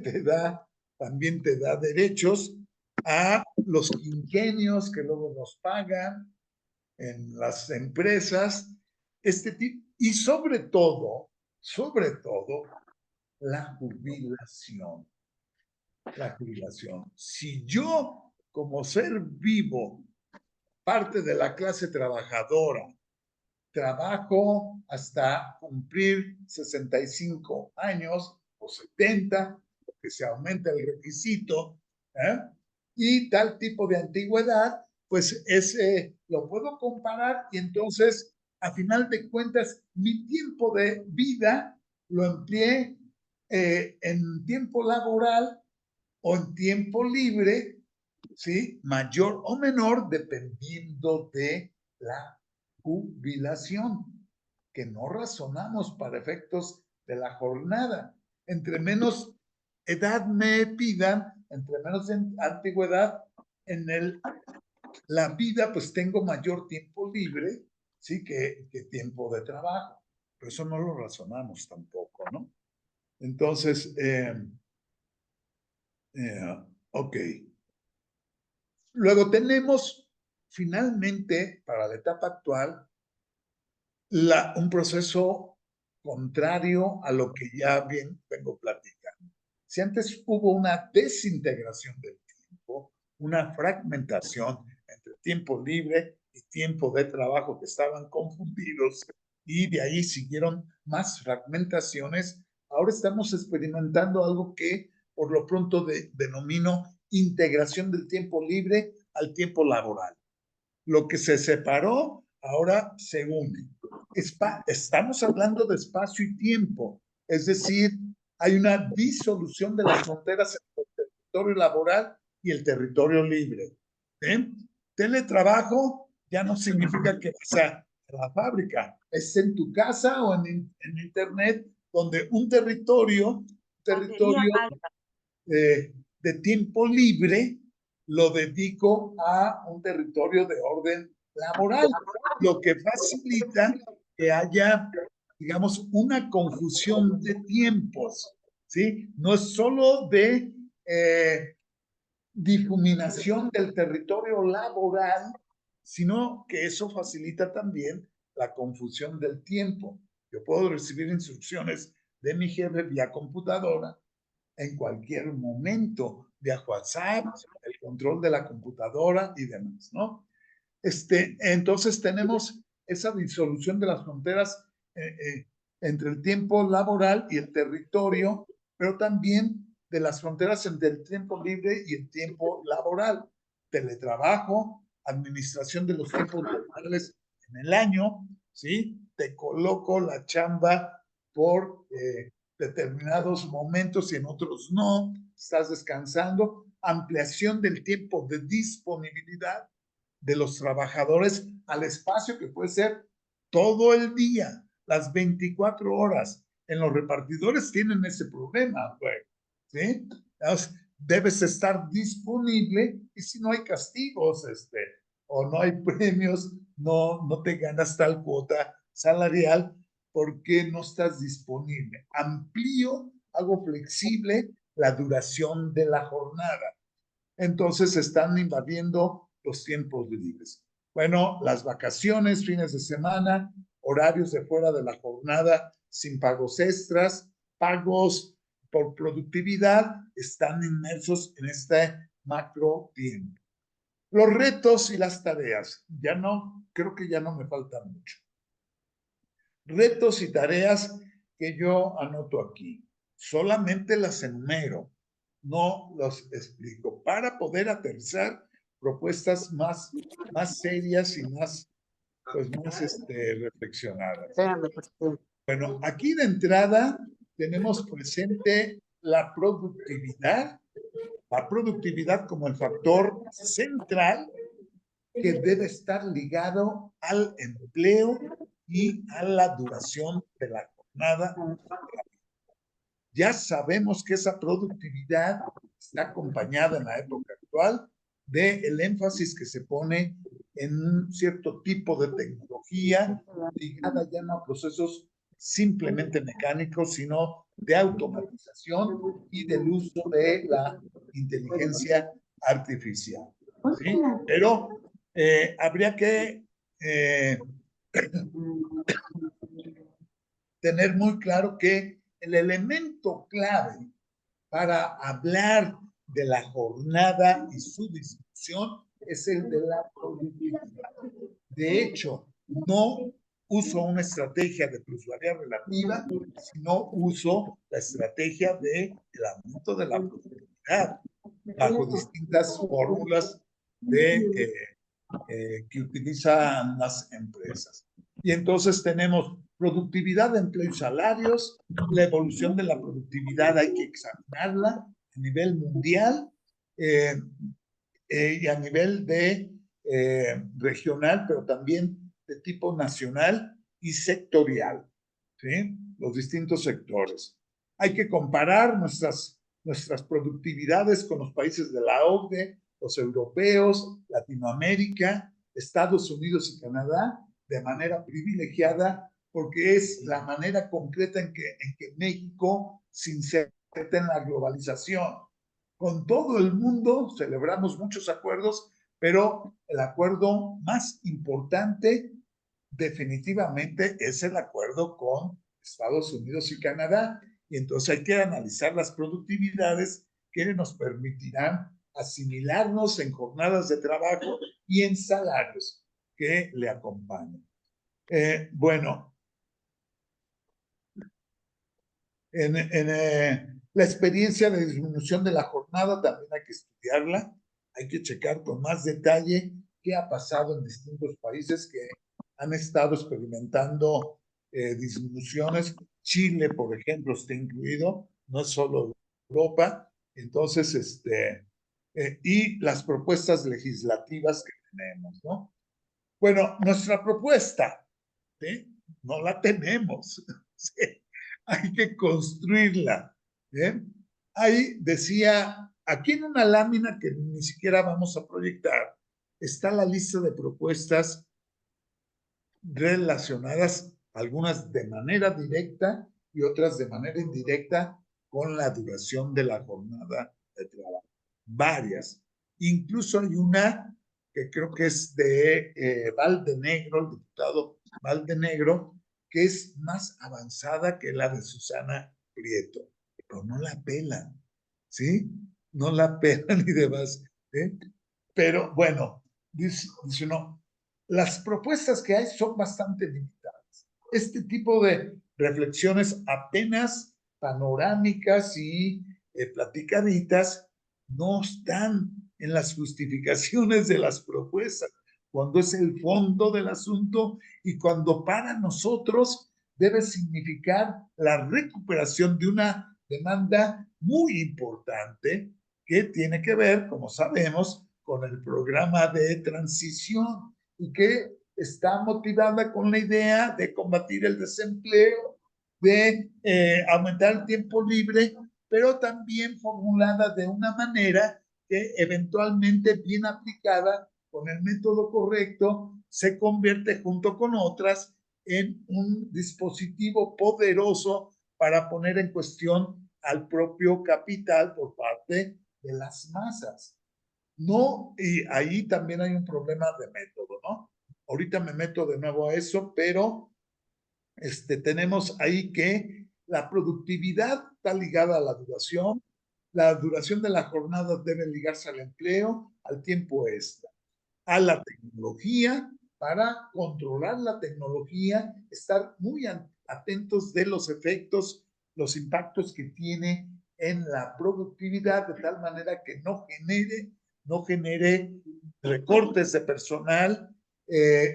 también te da derechos, a los quinquenios que luego nos pagan, en las empresas, y sobre todo, la jubilación. La jubilación. Si yo, como ser vivo, parte de la clase trabajadora, trabajo hasta cumplir 65 años o 70, que se aumenta el requisito, y tal tipo de antigüedad, pues ese lo puedo comparar y entonces, a final de cuentas, mi tiempo de vida lo empleé en tiempo laboral o en tiempo libre, ¿sí? Mayor o menor, dependiendo de la jubilación, que no razonamos para efectos de la jornada. Entre menos edad me pidan, entre menos antigüedad en la vida, pues tengo mayor tiempo libre, ¿sí? Que tiempo de trabajo. Pero eso no lo razonamos tampoco, ¿no? Entonces, ok. Luego tenemos, finalmente, para la etapa actual, un proceso contrario a lo que ya bien vengo platicando. Si antes hubo una desintegración del tiempo, una fragmentación entre tiempo libre y tiempo de trabajo que estaban confundidos y de ahí siguieron más fragmentaciones, ahora estamos experimentando algo que por lo pronto denomino integración del tiempo libre al tiempo laboral. Lo que se separó ahora se une. Estamos hablando de espacio y tiempo, es decir, hay una disolución de las fronteras entre el territorio laboral y el territorio libre. Teletrabajo ya no significa que vas a la fábrica, es en tu casa o en internet, donde un territorio de tiempo libre lo dedico a un territorio de orden laboral, lo que facilita que haya, digamos, una confusión de tiempos, ¿sí? No es solo de difuminación del territorio laboral, sino que eso facilita también la confusión del tiempo. Yo puedo recibir instrucciones de mi jefe vía computadora en cualquier momento, vía WhatsApp, el control de la computadora y demás, ¿no? Entonces tenemos esa disolución de las fronteras entre el tiempo laboral y el territorio, pero también de las fronteras entre el tiempo libre y el tiempo laboral. Teletrabajo, administración de los tiempos laborales en el año, ¿sí? Te coloco la chamba por determinados momentos y en otros no, estás descansando, ampliación del tiempo de disponibilidad de los trabajadores al espacio que puede ser todo el día, las 24 horas. En los repartidores tienen ese problema, güey, ¿sí? Debes estar disponible y si no hay castigos, o no hay premios, no te ganas tal cuota salarial porque no estás disponible. Amplío, hago flexible la duración de la jornada. Entonces están invadiendo los tiempos libres. Bueno, las vacaciones, fines de semana, horarios de fuera de la jornada sin pagos extras, pagos por productividad, están inmersos en este macro tiempo. Los retos y las tareas, creo que ya no me falta mucho. Retos y tareas que yo anoto aquí, solamente las enumero, no los explico, para poder aterrizar propuestas más serias y más reflexionadas. Bueno, aquí de entrada tenemos presente la productividad como el factor central que debe estar ligado al empleo y a la duración de la jornada. Ya sabemos que esa productividad está acompañada en la época actual del énfasis que se pone en un cierto tipo de tecnología ligada ya no a procesos simplemente mecánicos, sino de automatización y del uso de la inteligencia artificial. ¿Sí? Pero habría que tener muy claro que el elemento clave para hablar de la jornada y su distribución es el de la productividad. De hecho, no uso una estrategia de plusvalía relativa, sino uso la estrategia del aumento de la productividad bajo distintas fórmulas que utilizan las empresas. Y entonces tenemos productividad de empleo y salarios, la evolución de la productividad hay que examinarla a nivel mundial y a nivel de regional, pero también de tipo nacional y sectorial, ¿sí? Los distintos sectores. Hay que comparar nuestras productividades con los países de la OCDE, los europeos, Latinoamérica, Estados Unidos y Canadá, de manera privilegiada, porque es la manera concreta en que México se inserta en la globalización. Con todo el mundo celebramos muchos acuerdos, pero el acuerdo más importante definitivamente es el acuerdo con Estados Unidos y Canadá. Y entonces hay que analizar las productividades que nos permitirán asimilarnos en jornadas de trabajo y en salarios que le acompañan. Bueno, la experiencia de disminución de la jornada también hay que estudiarla, hay que checar con más detalle qué ha pasado en distintos países que han estado experimentando disminuciones. Chile, por ejemplo, está incluido, no es solo Europa. Entonces, y las propuestas legislativas que tenemos, ¿no? Bueno, nuestra propuesta, ¿sí? No la tenemos. ¿Sí? Hay que construirla. ¿Bien? Ahí decía, aquí en una lámina que ni siquiera vamos a proyectar, está la lista de propuestas relacionadas, algunas de manera directa y otras de manera indirecta, con la duración de la jornada de trabajo. Varias. Incluso hay una que creo que es de Valdenegro, el diputado Valdenegro, que es más avanzada que la de Susana Prieto, pero no la pelan, ¿sí? No la pelan y demás. ¿Eh? Pero bueno, dice uno, las propuestas que hay son bastante limitadas. Este tipo de reflexiones apenas panorámicas y platicaditas no están en las justificaciones de las propuestas, cuando es el fondo del asunto y cuando para nosotros debe significar la recuperación de una demanda muy importante que tiene que ver, como sabemos, con el programa de transición y que está motivada con la idea de combatir el desempleo, de aumentar el tiempo libre, pero también formulada de una manera que eventualmente, bien aplicada con el método correcto, se convierte junto con otras en un dispositivo poderoso para poner en cuestión al propio capital por parte de las masas. No, y ahí también hay un problema de método, ¿no? Ahorita me meto de nuevo a eso, pero tenemos ahí que la productividad está ligada a la duración de la jornada debe ligarse al empleo, al tiempo extra, a la tecnología, para controlar la tecnología, estar muy atentos de los efectos, los impactos que tiene en la productividad, de tal manera que no genere recortes de personal,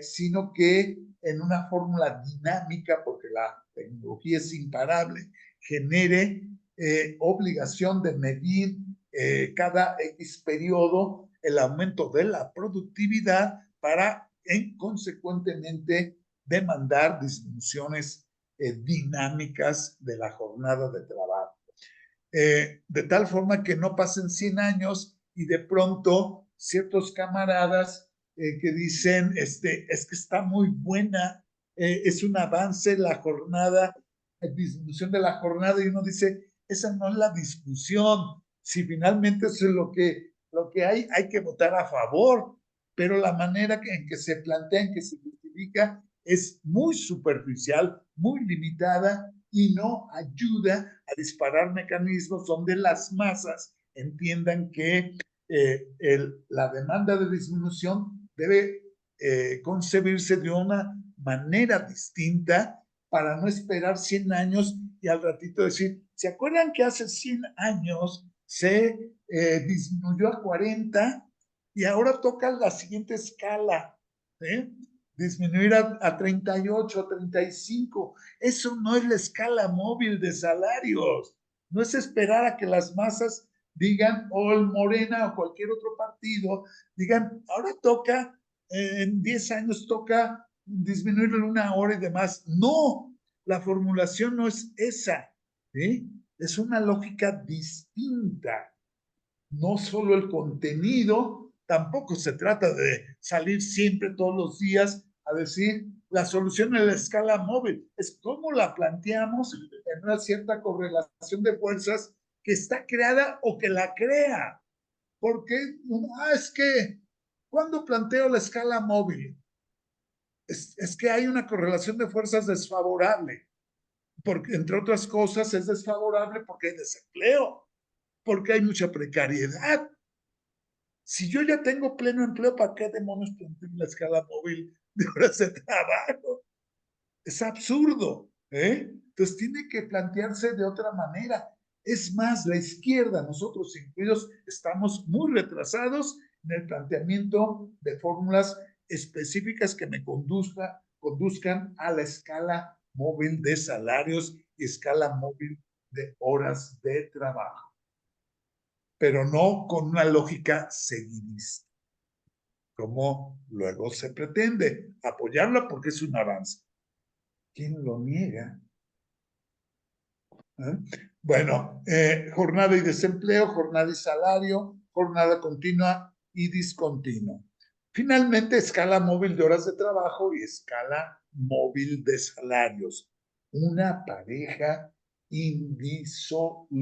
sino que en una fórmula dinámica, porque la tecnología es imparable, genere obligación de medir cada X periodo el aumento de la productividad para, consecuentemente, demandar disminuciones dinámicas de la jornada de trabajo. De tal forma que no pasen 100 años y de pronto ciertos camaradas que dicen, es que está muy buena, es un avance la jornada, disminución de la jornada, y uno dice, esa no es la discusión. Si finalmente eso es lo que hay que votar a favor. pero la manera en que se plantea, en que se justifica, es muy superficial, muy limitada y no ayuda a disparar mecanismos donde las masas entiendan que la demanda de disminución debe concebirse de una manera distinta para no esperar 100 años y al ratito decir, ¿se acuerdan que hace 100 años se disminuyó a 40 y ahora toca la siguiente escala? Disminuir a 38, a 35. Eso no es la escala móvil de salarios. No es esperar a que las masas digan, o el Morena o cualquier otro partido, digan, ahora toca, en 10 años toca disminuirlo en 1 hora y demás. No, la formulación no es esa. Es una lógica distinta. No solo el contenido, tampoco se trata de salir siempre todos los días a decir la solución en la escala móvil. Es cómo la planteamos en una cierta correlación de fuerzas que está creada o que la crea. Porque es que cuando planteo la escala móvil, es que hay una correlación de fuerzas desfavorable. Porque, entre otras cosas, es desfavorable porque hay desempleo, porque hay mucha precariedad. Si yo ya tengo pleno empleo, ¿para qué demonios planteo la escala móvil de horas de trabajo? Es absurdo, Entonces tiene que plantearse de otra manera. Es más, la izquierda, nosotros incluidos, estamos muy retrasados en el planteamiento de fórmulas específicas que me conduzcan a la escala móvil de salarios y escala móvil de horas de trabajo, pero no con una lógica seguidista, como luego se pretende apoyarla porque es un avance. ¿Quién lo niega? Bueno, jornada y desempleo, jornada y salario, jornada continua y discontinua. Finalmente, escala móvil de horas de trabajo y escala móvil de salarios. Una pareja indisoluble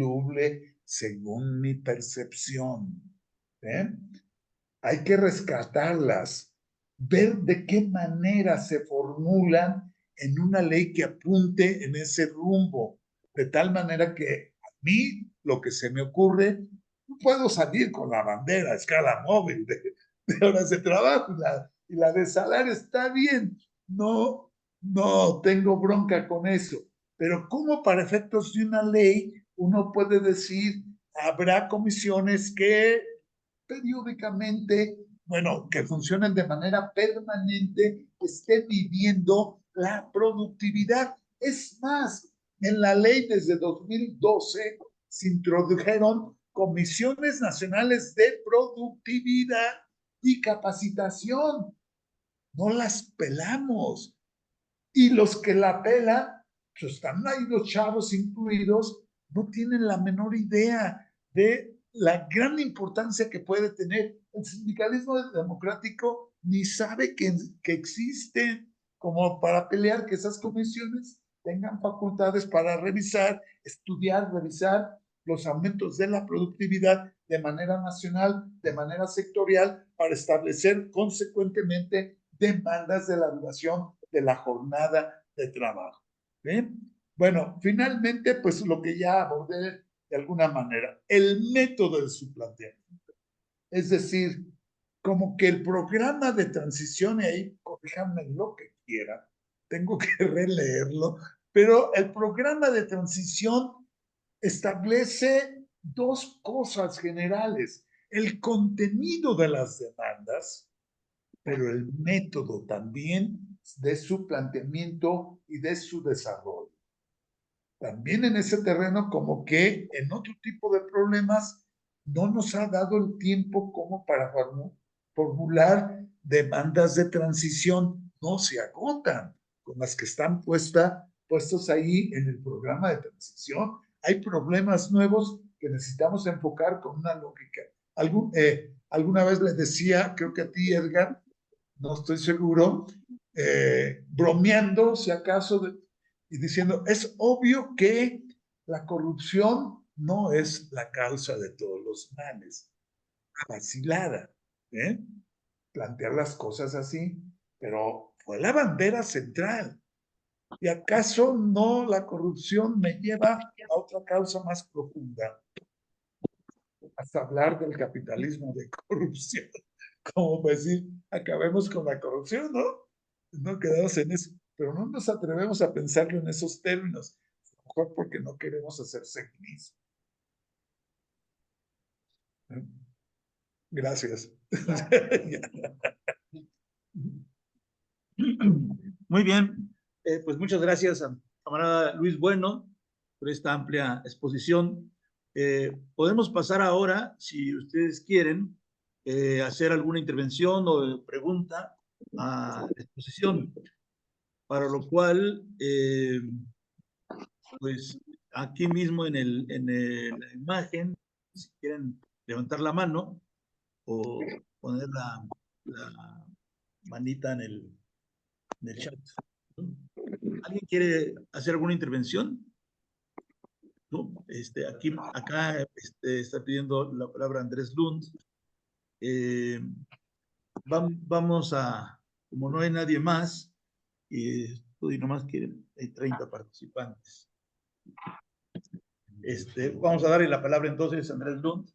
según mi percepción. Hay que rescatarlas, ver de qué manera se formulan en una ley que apunte en ese rumbo, de tal manera que a mí lo que se me ocurre, no puedo salir con la bandera a escala móvil de horas de trabajo y la de salario está bien, no tengo bronca con eso, pero ¿cómo para efectos de una ley uno puede decir, habrá comisiones que periódicamente, bueno, que funcionen de manera permanente, esté midiendo la productividad? Es más, en la ley desde 2012 se introdujeron comisiones nacionales de productividad y capacitación. No las pelamos. Y los que la pelan, pues están ahí los chavos incluidos, no tienen la menor idea de la gran importancia que puede tener. El sindicalismo democrático ni sabe que existe como para pelear que esas comisiones tengan facultades para revisar, estudiar, revisar los aumentos de la productividad de manera nacional, de manera sectorial, para establecer consecuentemente demandas de la duración de la jornada de trabajo. Bueno, finalmente, pues lo que ya abordé de alguna manera, el método de su planteamiento. Es decir, como que el programa de transición, y ahí corríjanme lo que quieran, tengo que releerlo, pero el programa de transición establece dos cosas generales: el contenido de las demandas, pero el método también de su planteamiento y de su desarrollo. También en ese terreno, como que en otro tipo de problemas, no nos ha dado el tiempo como para formular demandas de transición. No se agotan con las que están puestos ahí en el programa de transición. Hay problemas nuevos que necesitamos enfocar con una lógica. Alguna vez les decía, creo que a ti, Edgar, no estoy seguro, bromeando, si acaso, y diciendo, es obvio que la corrupción no es la causa de todos los males. Vacilada, plantear las cosas así, pero fue la bandera central. ¿Y acaso no la corrupción me lleva a otra causa más profunda? Hasta hablar del capitalismo de corrupción, como decir, acabemos con la corrupción, ¿no? No quedamos en eso, pero no nos atrevemos a pensarlo en esos términos, a lo mejor porque no queremos hacer seguimiento. Gracias. Muy bien, pues muchas gracias a camarada Luis Bueno por esta amplia exposición. Podemos pasar ahora, si ustedes quieren, hacer alguna intervención o pregunta a la exposición, para lo cual, pues aquí mismo la imagen, si quieren levantar la mano o poner la manita en el chat. ¿Alguien quiere hacer alguna intervención? ¿No? Acá está pidiendo la palabra Andrés Lund. Vamos a, como no hay nadie más, y nomás quieren, hay 30 participantes. Vamos a darle la palabra entonces a Andrés Lund.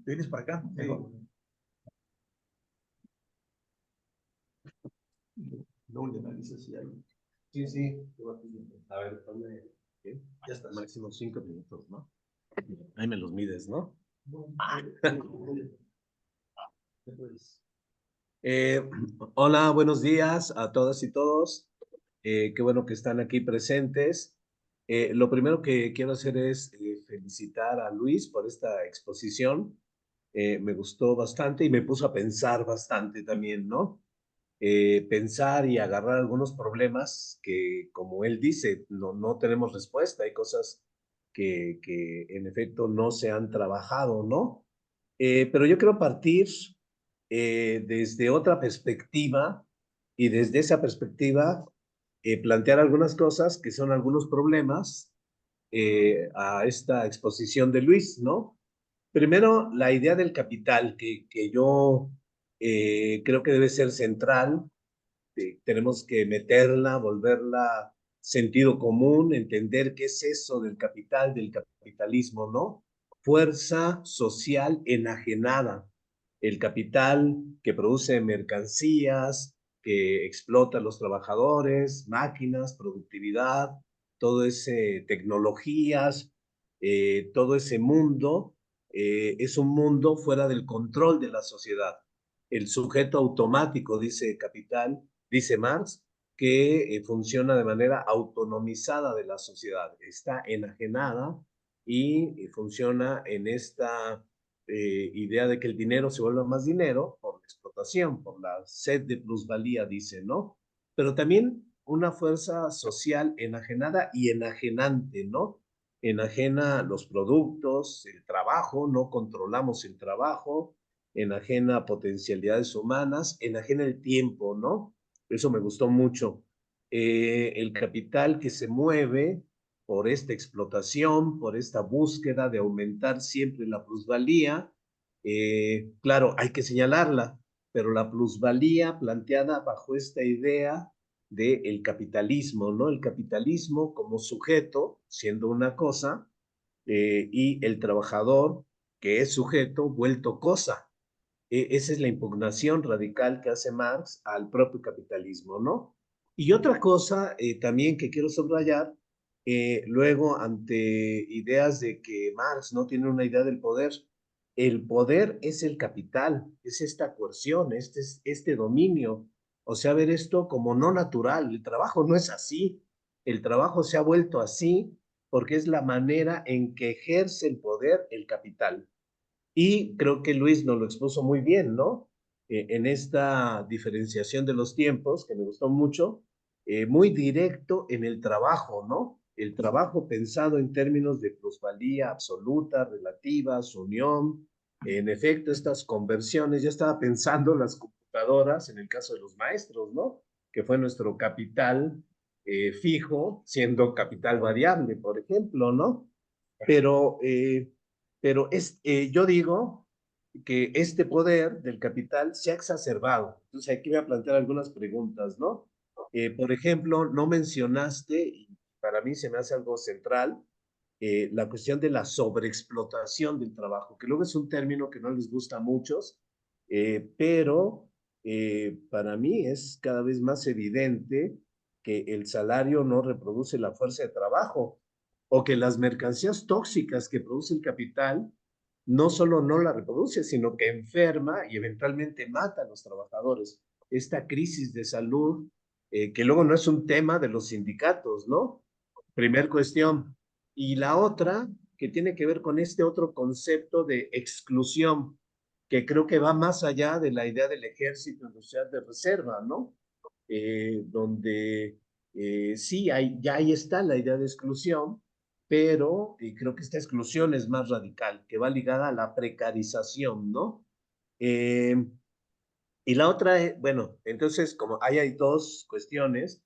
¿Vienes para acá? Mejor. Luego le analizas si hay. Sí, sí. A ver, ponme. ¿Qué? Ya estás. Máximo 5 minutos, ¿no? Ahí me los mides, ¿no? Eh, Hola, buenos días a todas y todos. Qué bueno que están aquí presentes. Lo primero que quiero hacer es felicitar a Luis por esta exposición. Me gustó bastante y me puso a pensar bastante también, ¿no? Pensar y agarrar algunos problemas que, como él dice, no tenemos respuesta. Hay cosas que en efecto no se han trabajado, ¿no? Pero yo quiero partir desde otra perspectiva y desde esa perspectiva plantear algunas cosas que son algunos problemas a esta exposición de Luis, ¿no? Primero, la idea del capital, que yo creo que debe ser central. Tenemos que meterla, volverla sentido común, entender qué es eso del capital, del capitalismo, ¿no? Fuerza social enajenada. El capital que produce mercancías, que explota a los trabajadores, máquinas, productividad, todo ese tecnologías, todo ese mundo, es un mundo fuera del control de la sociedad. El sujeto automático, dice Capital, dice Marx, que funciona de manera autonomizada de la sociedad, está enajenada y funciona en esta idea de que el dinero se vuelva más dinero por la explotación, por la sed de plusvalía, dice, ¿no? Pero también una fuerza social enajenada y enajenante, ¿no? Enajena los productos, el trabajo, no controlamos el trabajo, enajena potencialidades humanas, enajena el tiempo, ¿no? Eso me gustó mucho. El capital que se mueve por esta explotación, por esta búsqueda de aumentar siempre la plusvalía, claro, hay que señalarla, pero la plusvalía planteada bajo esta idea del capitalismo, ¿no? El capitalismo como sujeto, siendo una cosa, y el trabajador, que es sujeto, vuelto cosa. Esa es la impugnación radical que hace Marx al propio capitalismo, ¿no? Y otra cosa también que quiero subrayar, luego ante ideas de que Marx no tiene una idea del poder, el poder es el capital, es esta coerción, este dominio, o sea, ver esto como no natural, el trabajo no es así, el trabajo se ha vuelto así porque es la manera en que ejerce el poder el capital. Y creo que Luis nos lo expuso muy bien, ¿no? En esta diferenciación de los tiempos, que me gustó mucho, muy directo en el trabajo, ¿no? El trabajo pensado en términos de plusvalía absoluta, relativa, su unión. En efecto, estas conversiones, ya estaba pensando las computadoras en el caso de los maestros, ¿no? Que fue nuestro capital fijo, siendo capital variable, por ejemplo, ¿no? Pero yo digo, que este poder del capital se ha exacerbado. Entonces aquí voy a plantear algunas preguntas, ¿no? Por ejemplo, no mencionaste, y para mí se me hace algo central, la cuestión de la sobreexplotación del trabajo, que luego es un término que no les gusta a muchos, pero para mí es cada vez más evidente que el salario no reproduce la fuerza de trabajo o que las mercancías tóxicas que produce el capital no solo no la reproduce, sino que enferma y eventualmente mata a los trabajadores. Esta crisis de salud, que luego no es un tema de los sindicatos, ¿no? Primer cuestión. Y la otra, que tiene que ver con este otro concepto de exclusión, que creo que va más allá de la idea del ejército industrial de reserva, ¿no? Donde sí, ya ahí está la idea de exclusión, pero creo que esta exclusión es más radical, que va ligada a la precarización, ¿no? Eh, y la otra, bueno, entonces, como ahí hay dos cuestiones,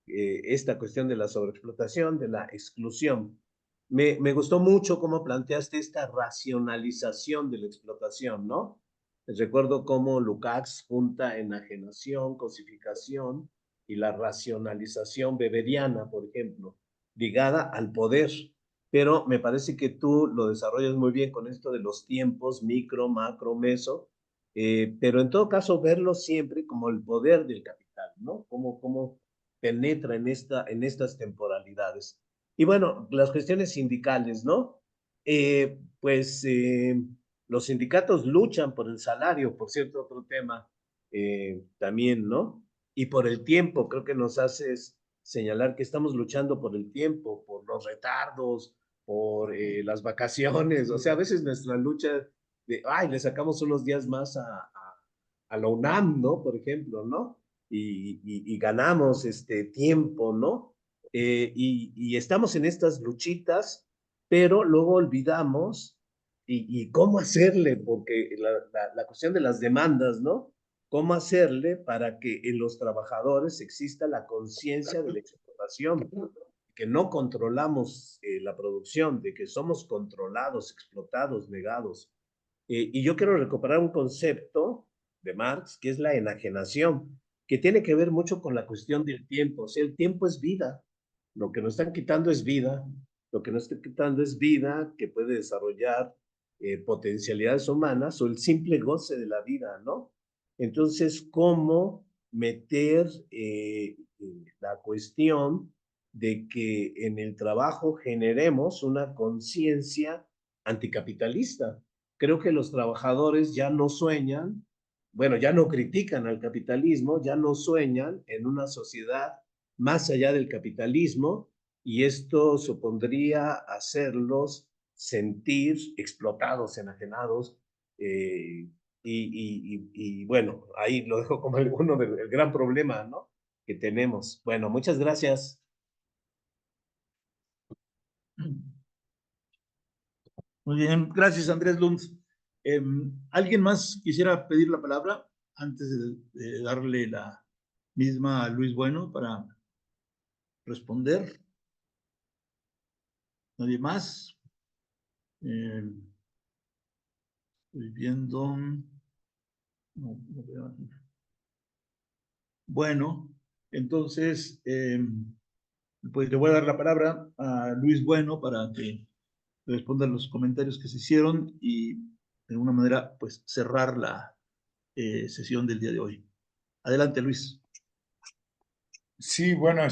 esta cuestión de la sobreexplotación, de la exclusión. Me gustó mucho cómo planteaste esta racionalización de la explotación, ¿no? Recuerdo cómo Lukács junta enajenación, cosificación y la racionalización beberiana, por ejemplo, ligada al poder. Pero me parece que tú lo desarrollas muy bien con esto de los tiempos, micro, macro, meso, pero en todo caso verlo siempre como el poder del capital, ¿no? Cómo penetra en estas temporalidades. Y bueno, las cuestiones sindicales, ¿no? Pues los sindicatos luchan por el salario, por cierto, otro tema también, ¿no? Y por el tiempo, creo que nos haces señalar que estamos luchando por el tiempo, por los retardos, por las vacaciones, o sea, a veces nuestra lucha de, ay, le sacamos unos días más a la UNAM, ¿no? Por ejemplo, ¿no? Y ganamos este tiempo, ¿no? Y estamos en estas luchitas, pero luego olvidamos y cómo hacerle, porque la cuestión de las demandas, ¿no? ¿Cómo hacerle para que en los trabajadores exista la conciencia de la explotación? Que no controlamos la producción, de que somos controlados, explotados, negados. Y yo quiero recuperar un concepto de Marx, que es la enajenación, que tiene que ver mucho con la cuestión del tiempo. O sea, el tiempo es vida. Lo que nos están quitando es vida. Lo que nos están quitando es vida que puede desarrollar potencialidades humanas o el simple goce de la vida, ¿no? Entonces, ¿cómo meter la cuestión de que en el trabajo generemos una conciencia anticapitalista? Creo que los trabajadores ya no sueñan, bueno, ya no critican al capitalismo, ya no sueñan en una sociedad más allá del capitalismo, y esto supondría hacerlos sentir explotados, enajenados, y bueno, ahí lo dejo como uno del gran problema, ¿no? Que tenemos. Bueno, muchas gracias. Muy bien, gracias Andrés Lunds. ¿Alguien más quisiera pedir la palabra antes de darle la misma a Luis Bueno para responder? ¿Nadie más? Estoy viendo. No veo. Bueno, entonces, pues le voy a dar la palabra a Luis Bueno para que responda a los comentarios que se hicieron y de alguna manera, pues cerrar la sesión del día de hoy. Adelante, Luis. Sí, bueno,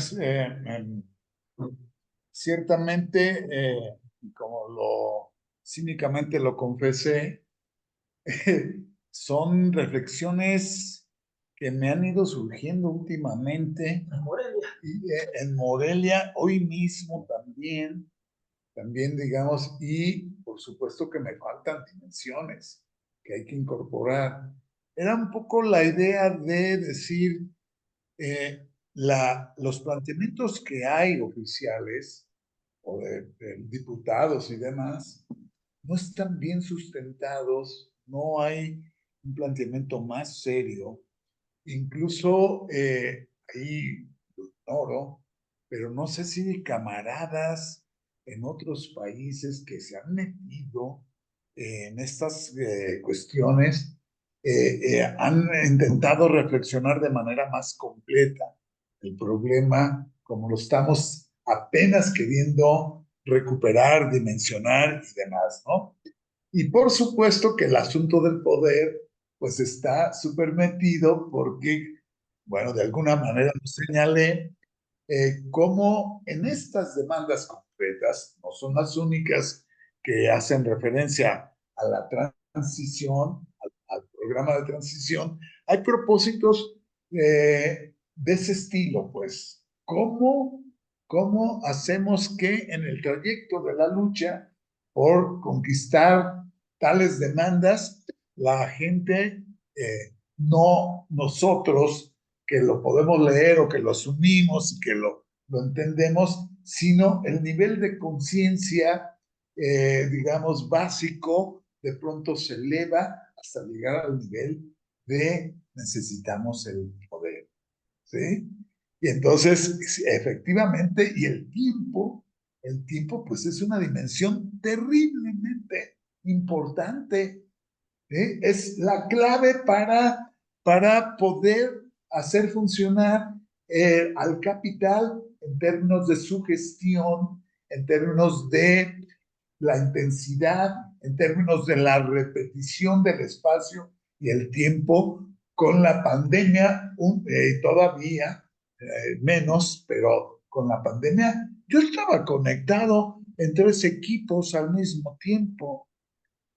ciertamente, como cínicamente lo confesé, son reflexiones que me han ido surgiendo últimamente. Y, en Morelia, hoy mismo también digamos, y por supuesto que me faltan dimensiones que hay que incorporar. Era un poco la idea de decir, los planteamientos que hay oficiales o de diputados y demás no están bien sustentados, no hay un planteamiento más serio. Incluso ahí lo ignoro, pero no sé si hay camaradas en otros países que se han metido en estas cuestiones han intentado reflexionar de manera más completa el problema, como lo estamos apenas queriendo recuperar, dimensionar y demás, ¿no? Y por supuesto que el asunto del poder, pues está súper metido porque, bueno, de alguna manera lo señalé, cómo en estas demandas concretas, no son las únicas que hacen referencia a la transición, al programa de transición, hay propósitos de ese estilo, pues, ¿cómo hacemos que en el trayecto de la lucha por conquistar tales demandas, la gente, no nosotros, que lo podemos leer o que lo asumimos y que lo entendemos, sino el nivel de conciencia, digamos, básico, de pronto se eleva hasta llegar al nivel de necesitamos el poder, ¿sí? Y entonces, efectivamente, y el tiempo pues es una dimensión terriblemente importante, ¿sí? Es la clave para poder hacer funcionar al capital en términos de su gestión, en términos de la intensidad, en términos de la repetición del espacio y el tiempo. Con la pandemia todavía menos, pero con la pandemia yo estaba conectado en 3 equipos al mismo tiempo,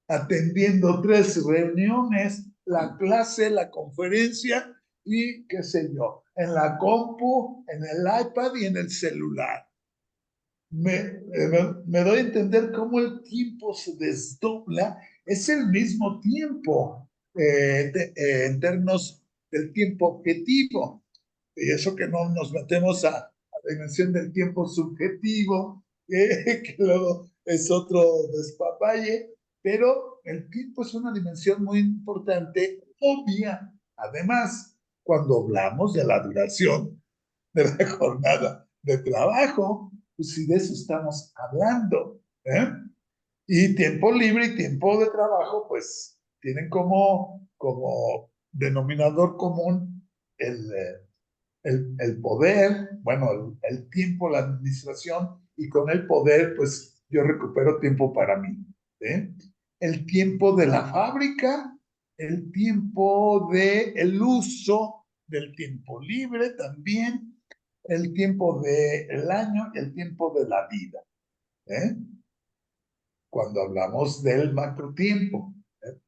atendiendo 3 reuniones, la clase, la conferencia y qué sé yo, en la compu, en el iPad y en el celular. Me doy a entender cómo el tiempo se desdobla, es el mismo tiempo en términos del tiempo objetivo. Y eso que no nos metemos a la dimensión del tiempo subjetivo, que luego es otro despapalle, pero el tiempo es una dimensión muy importante, obvia. Además, cuando hablamos de la duración de la jornada de trabajo, pues si de eso estamos hablando, ¿eh? Y tiempo libre y tiempo de trabajo, pues tienen como denominador común el, el poder, bueno, el tiempo, la administración, y con el poder, pues yo recupero tiempo para mí, ¿eh? El tiempo de la fábrica, el tiempo del uso del tiempo libre también, el tiempo del año y el tiempo de la vida, ¿eh? Cuando hablamos del macro tiempo, ¿eh?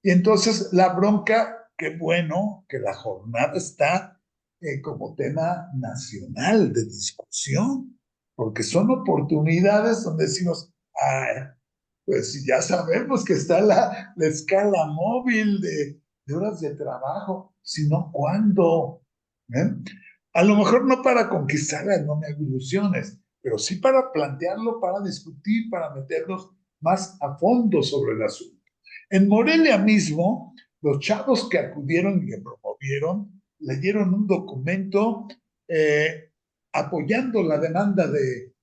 Y entonces la bronca, qué bueno que la jornada está como tema nacional de discusión, porque son oportunidades donde decimos, ah, pues ya sabemos que está la escala móvil de horas de trabajo, sino cuándo, ¿eh? A lo mejor no para conquistarla, no me hago ilusiones, pero sí para plantearlo, para discutir, para meternos más a fondo sobre el asunto. En Morelia mismo, los chavos que acudieron y que promovieron, leyeron un documento apoyando la demanda de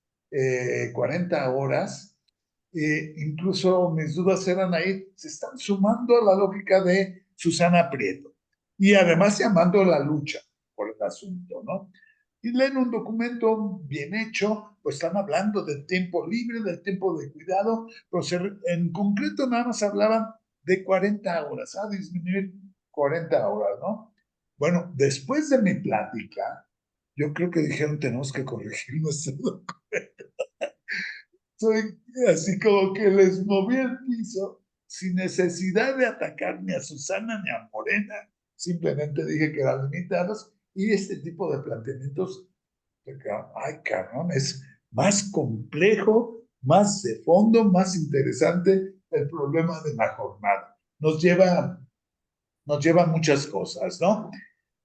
40 horas. Incluso mis dudas eran ahí, se están sumando a la lógica de Susana Prieto y además llamando a la lucha por el asunto, ¿no? Y leen un documento bien hecho, pues están hablando del tiempo libre, del tiempo de cuidado, pero en concreto nada más hablaban de 40 horas, a disminuir 40 horas, ¿no? Bueno, después de mi plática, yo creo que dijeron, tenemos que corregir nuestro documento. Soy así como que les moví el piso sin necesidad de atacar ni a Susana ni a Morena. Simplemente dije que eran limitados y este tipo de planteamientos, ay, cabrón, es más complejo, más de fondo, más interesante el problema de la jornada. Nos lleva a muchas cosas, ¿no?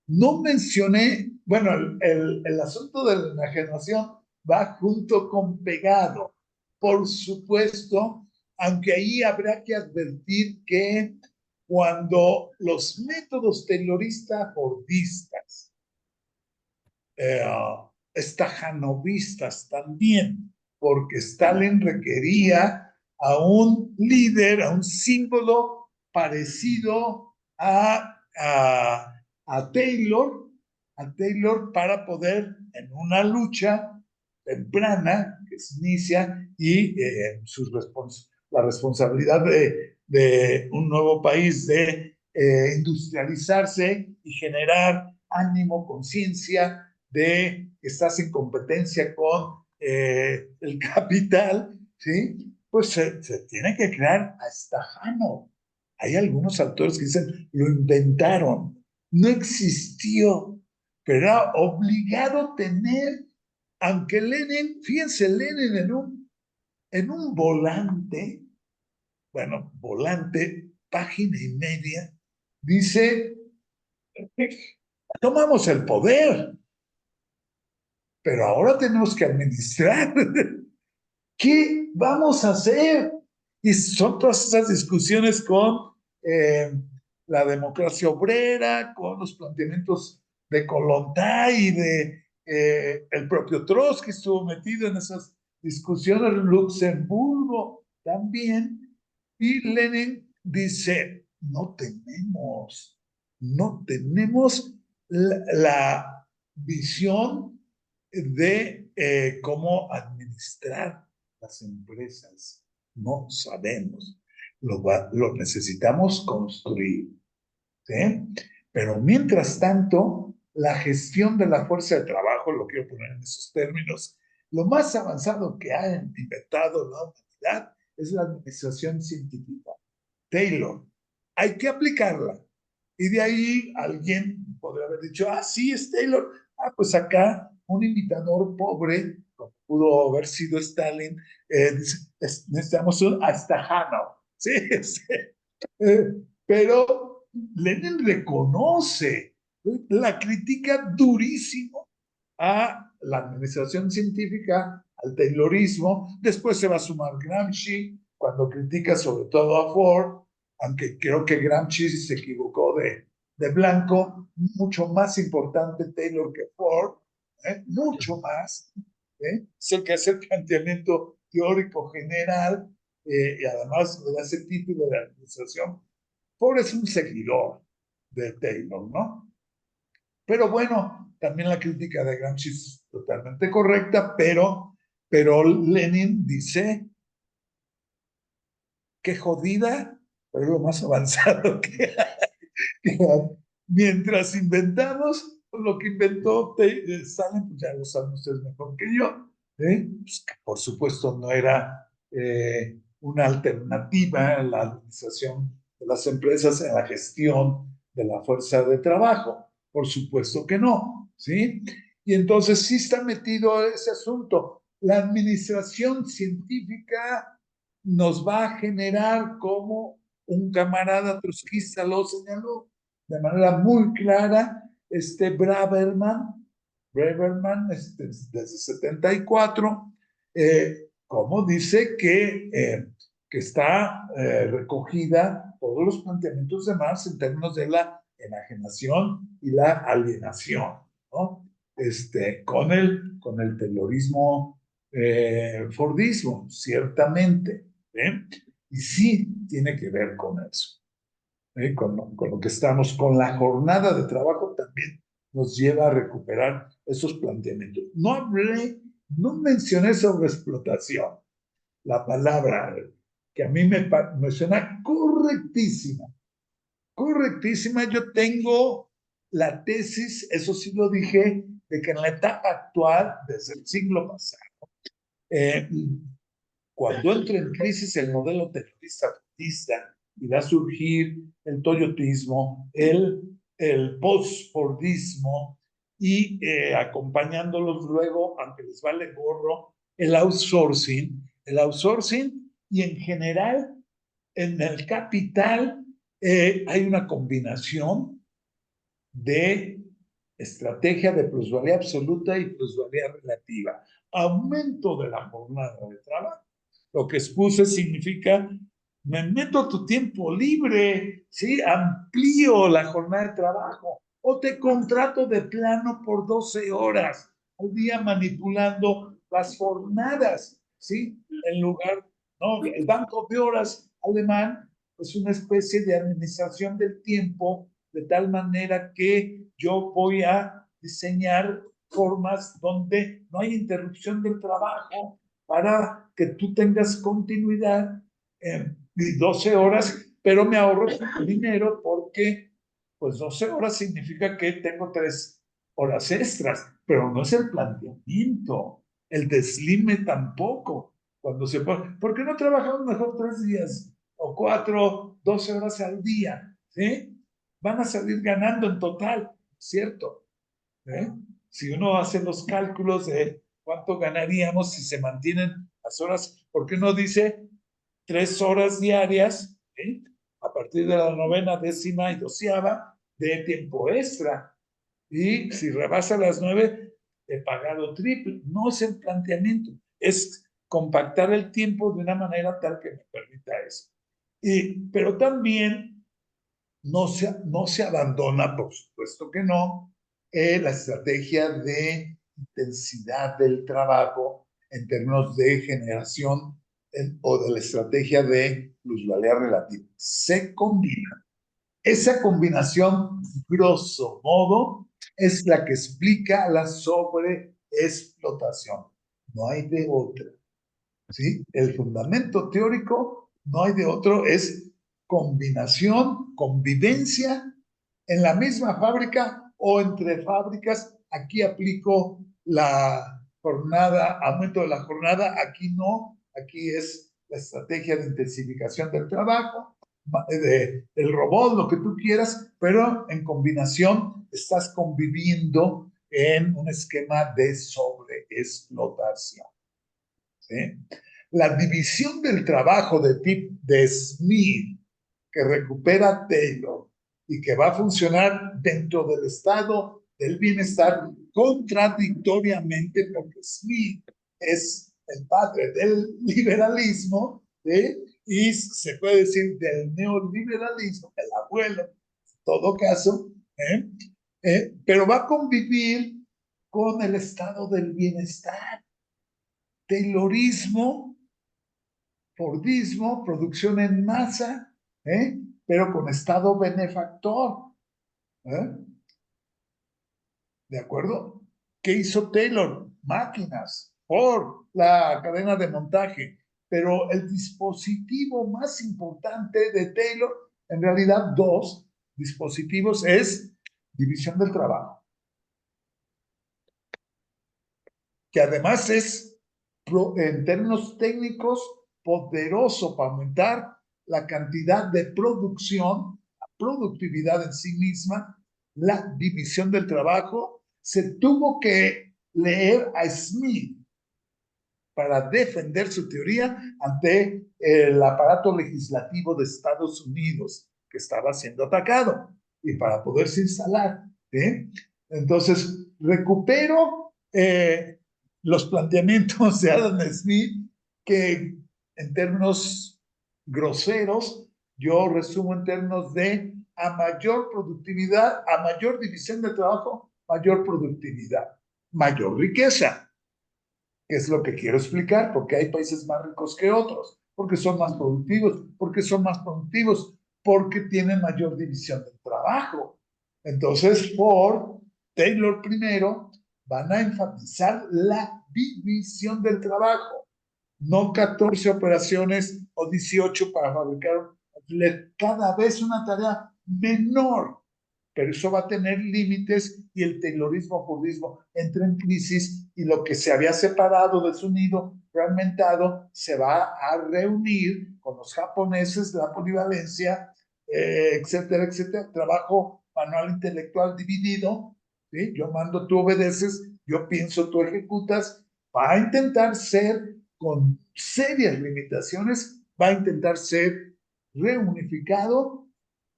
No mencioné, bueno, el asunto de la enajenación va junto con pegado, por supuesto, aunque ahí habrá que advertir que cuando los métodos terrorista-fordistas, estajanovistas también, porque Stalin requería a un líder, a un símbolo parecido a Taylor, para poder en una lucha temprana que se inicia y la responsabilidad de un nuevo país de industrializarse y generar ánimo, conciencia de que estás en competencia con el capital, ¿sí? Pues se tiene que crear a Stefano. Hay algunos autores que dicen, lo inventaron, no existió, pero era obligado tener, aunque Lenin, fíjense, Lenin en un volante, bueno, volante, página y media, dice, tomamos el poder, pero ahora tenemos que administrar. ¿Qué vamos a hacer? Y son todas esas discusiones con la democracia obrera, con los planteamientos de Kollontai y de el propio Trotsky estuvo metido en esas discusiones, Luxemburgo también, y Lenin dice, no tenemos la visión de cómo administrar las empresas. No sabemos. Lo necesitamos construir. ¿Sí? Pero mientras tanto, la gestión de la fuerza de trabajo, lo quiero poner en esos términos, lo más avanzado que ha inventado la humanidad es la administración científica. Taylor, hay que aplicarla. Y de ahí alguien podría haber dicho, sí, es Taylor. Pues acá un imitador pobre, como pudo haber sido Stalin, dice, necesitamos un Stefano. Sí, pero Lenin reconoce, la critica durísimo a la administración científica, al Taylorismo. Después se va a sumar Gramsci, cuando critica sobre todo a Ford, aunque creo que Gramsci se equivocó de blanco, mucho más importante Taylor que Ford, mucho más. Es el que hace el planteamiento teórico general y además le da ese título de administración. Ford es un seguidor de Taylor, ¿no? Pero bueno, también la crítica de Gramsci es totalmente correcta, pero Lenin dice que jodida, pero es lo más avanzado que hay. Mientras inventamos lo que inventó Stalin, pues ya lo saben ustedes mejor que yo, pues que por supuesto no era una alternativa en la administración de las empresas, en la gestión de la fuerza de trabajo. Por supuesto que no, ¿sí? Y entonces sí está metido ese asunto. La administración científica nos va a generar, como un camarada trotskista lo señaló de manera muy clara, Braverman, desde 74, como dice que está recogida todos los planteamientos de Marx en términos de la enajenación y la alienación, ¿no? Con el taylorismo fordismo, ciertamente. Y sí tiene que ver con eso. Con lo que estamos, con la jornada de trabajo también nos lleva a recuperar esos planteamientos. No mencioné sobre explotación, la palabra que a mí me suena correctísima, correctísima. Yo tengo la tesis, eso sí lo dije, de que en la etapa actual, desde el siglo pasado, cuando entra en crisis el modelo terrorista fordista y va a surgir el toyotismo, el post-fordismo y acompañándolos luego, aunque les vale gorro, el outsourcing y en general en el capital hay una combinación de estrategia de plusvalía absoluta y plusvalía relativa. Aumento de la jornada de trabajo. Lo que expuse significa, me meto tu tiempo libre, ¿sí? Amplío la jornada de trabajo o te contrato de plano por 12 horas al día manipulando las jornadas, ¿sí? En lugar, ¿no? El banco de horas alemán es una especie de administración del tiempo, de tal manera que yo voy a diseñar formas donde no hay interrupción del trabajo para que tú tengas continuidad y 12 horas, pero me ahorro dinero porque pues 12 horas significa que tengo 3 horas extras, pero no es el planteamiento, el deslime tampoco. Cuando se pone, ¿por qué no trabajamos mejor 3 días o 4, 12 horas al día? ¿Sí? Van a salir ganando en total, ¿cierto? ¿Eh? Si uno hace los cálculos de cuánto ganaríamos si se mantienen las horas, ¿por qué no dice 3 horas diarias, ¿sí? A partir de la 9ª, 10ª y 12ª de tiempo extra? Y si rebasa las 9, he pagado triple. No es el planteamiento, es compactar el tiempo de una manera tal que me permita eso. Pero también no se abandona, por supuesto que no, la estrategia de intensidad del trabajo en términos de generación o de la estrategia de plusvalía relativa. Se combina. Esa combinación, grosso modo, es la que explica la sobreexplotación. No hay de otra. ¿Sí? El fundamento teórico, no hay de otro, es combinación, convivencia en la misma fábrica o entre fábricas. Aquí aplico la jornada, aumento de la jornada, aquí no, aquí es la estrategia de intensificación del trabajo, del robot, lo que tú quieras, pero en combinación estás conviviendo en un esquema de sobreexplotación. ¿Sí? La división del trabajo de Smith, que recupera Taylor y que va a funcionar dentro del estado del bienestar contradictoriamente, porque Smith es el padre del liberalismo, ¿sí? Y se puede decir del neoliberalismo, el abuelo, en todo caso, pero va a convivir con el estado del bienestar. Taylorismo, Fordismo, producción en masa, pero con estado benefactor. ¿De acuerdo? ¿Qué hizo Taylor? Máquinas, Ford, la cadena de montaje. Pero el dispositivo más importante de Taylor, en realidad 2 dispositivos, es división del trabajo. Que además es, en términos técnicos, poderoso para aumentar la cantidad de producción, la productividad en sí misma, la división del trabajo. Se tuvo que leer a Smith para defender su teoría ante el aparato legislativo de Estados Unidos, que estaba siendo atacado, y para poderse instalar. Entonces, recupero los planteamientos de Adam Smith, que en términos groseros, yo resumo en términos de a mayor productividad, a mayor división de trabajo, mayor productividad, mayor riqueza. ¿Qué es lo que quiero explicar? Porque hay países más ricos que otros, porque son más productivos, porque tienen mayor división del trabajo. Entonces, por Taylor primero, van a enfatizar la división del trabajo, no 14 operaciones o 18 para fabricar cada vez una tarea menor, pero eso va a tener límites y el taylorismo fordismo entra en crisis y lo que se había separado de su nido fragmentado se va a reunir con los japoneses, la polivalencia, etcétera, etcétera, trabajo manual intelectual dividido, ¿sí? Yo mando, tú obedeces, yo pienso, tú ejecutas, va a intentar ser, con serias limitaciones, va a intentar ser reunificado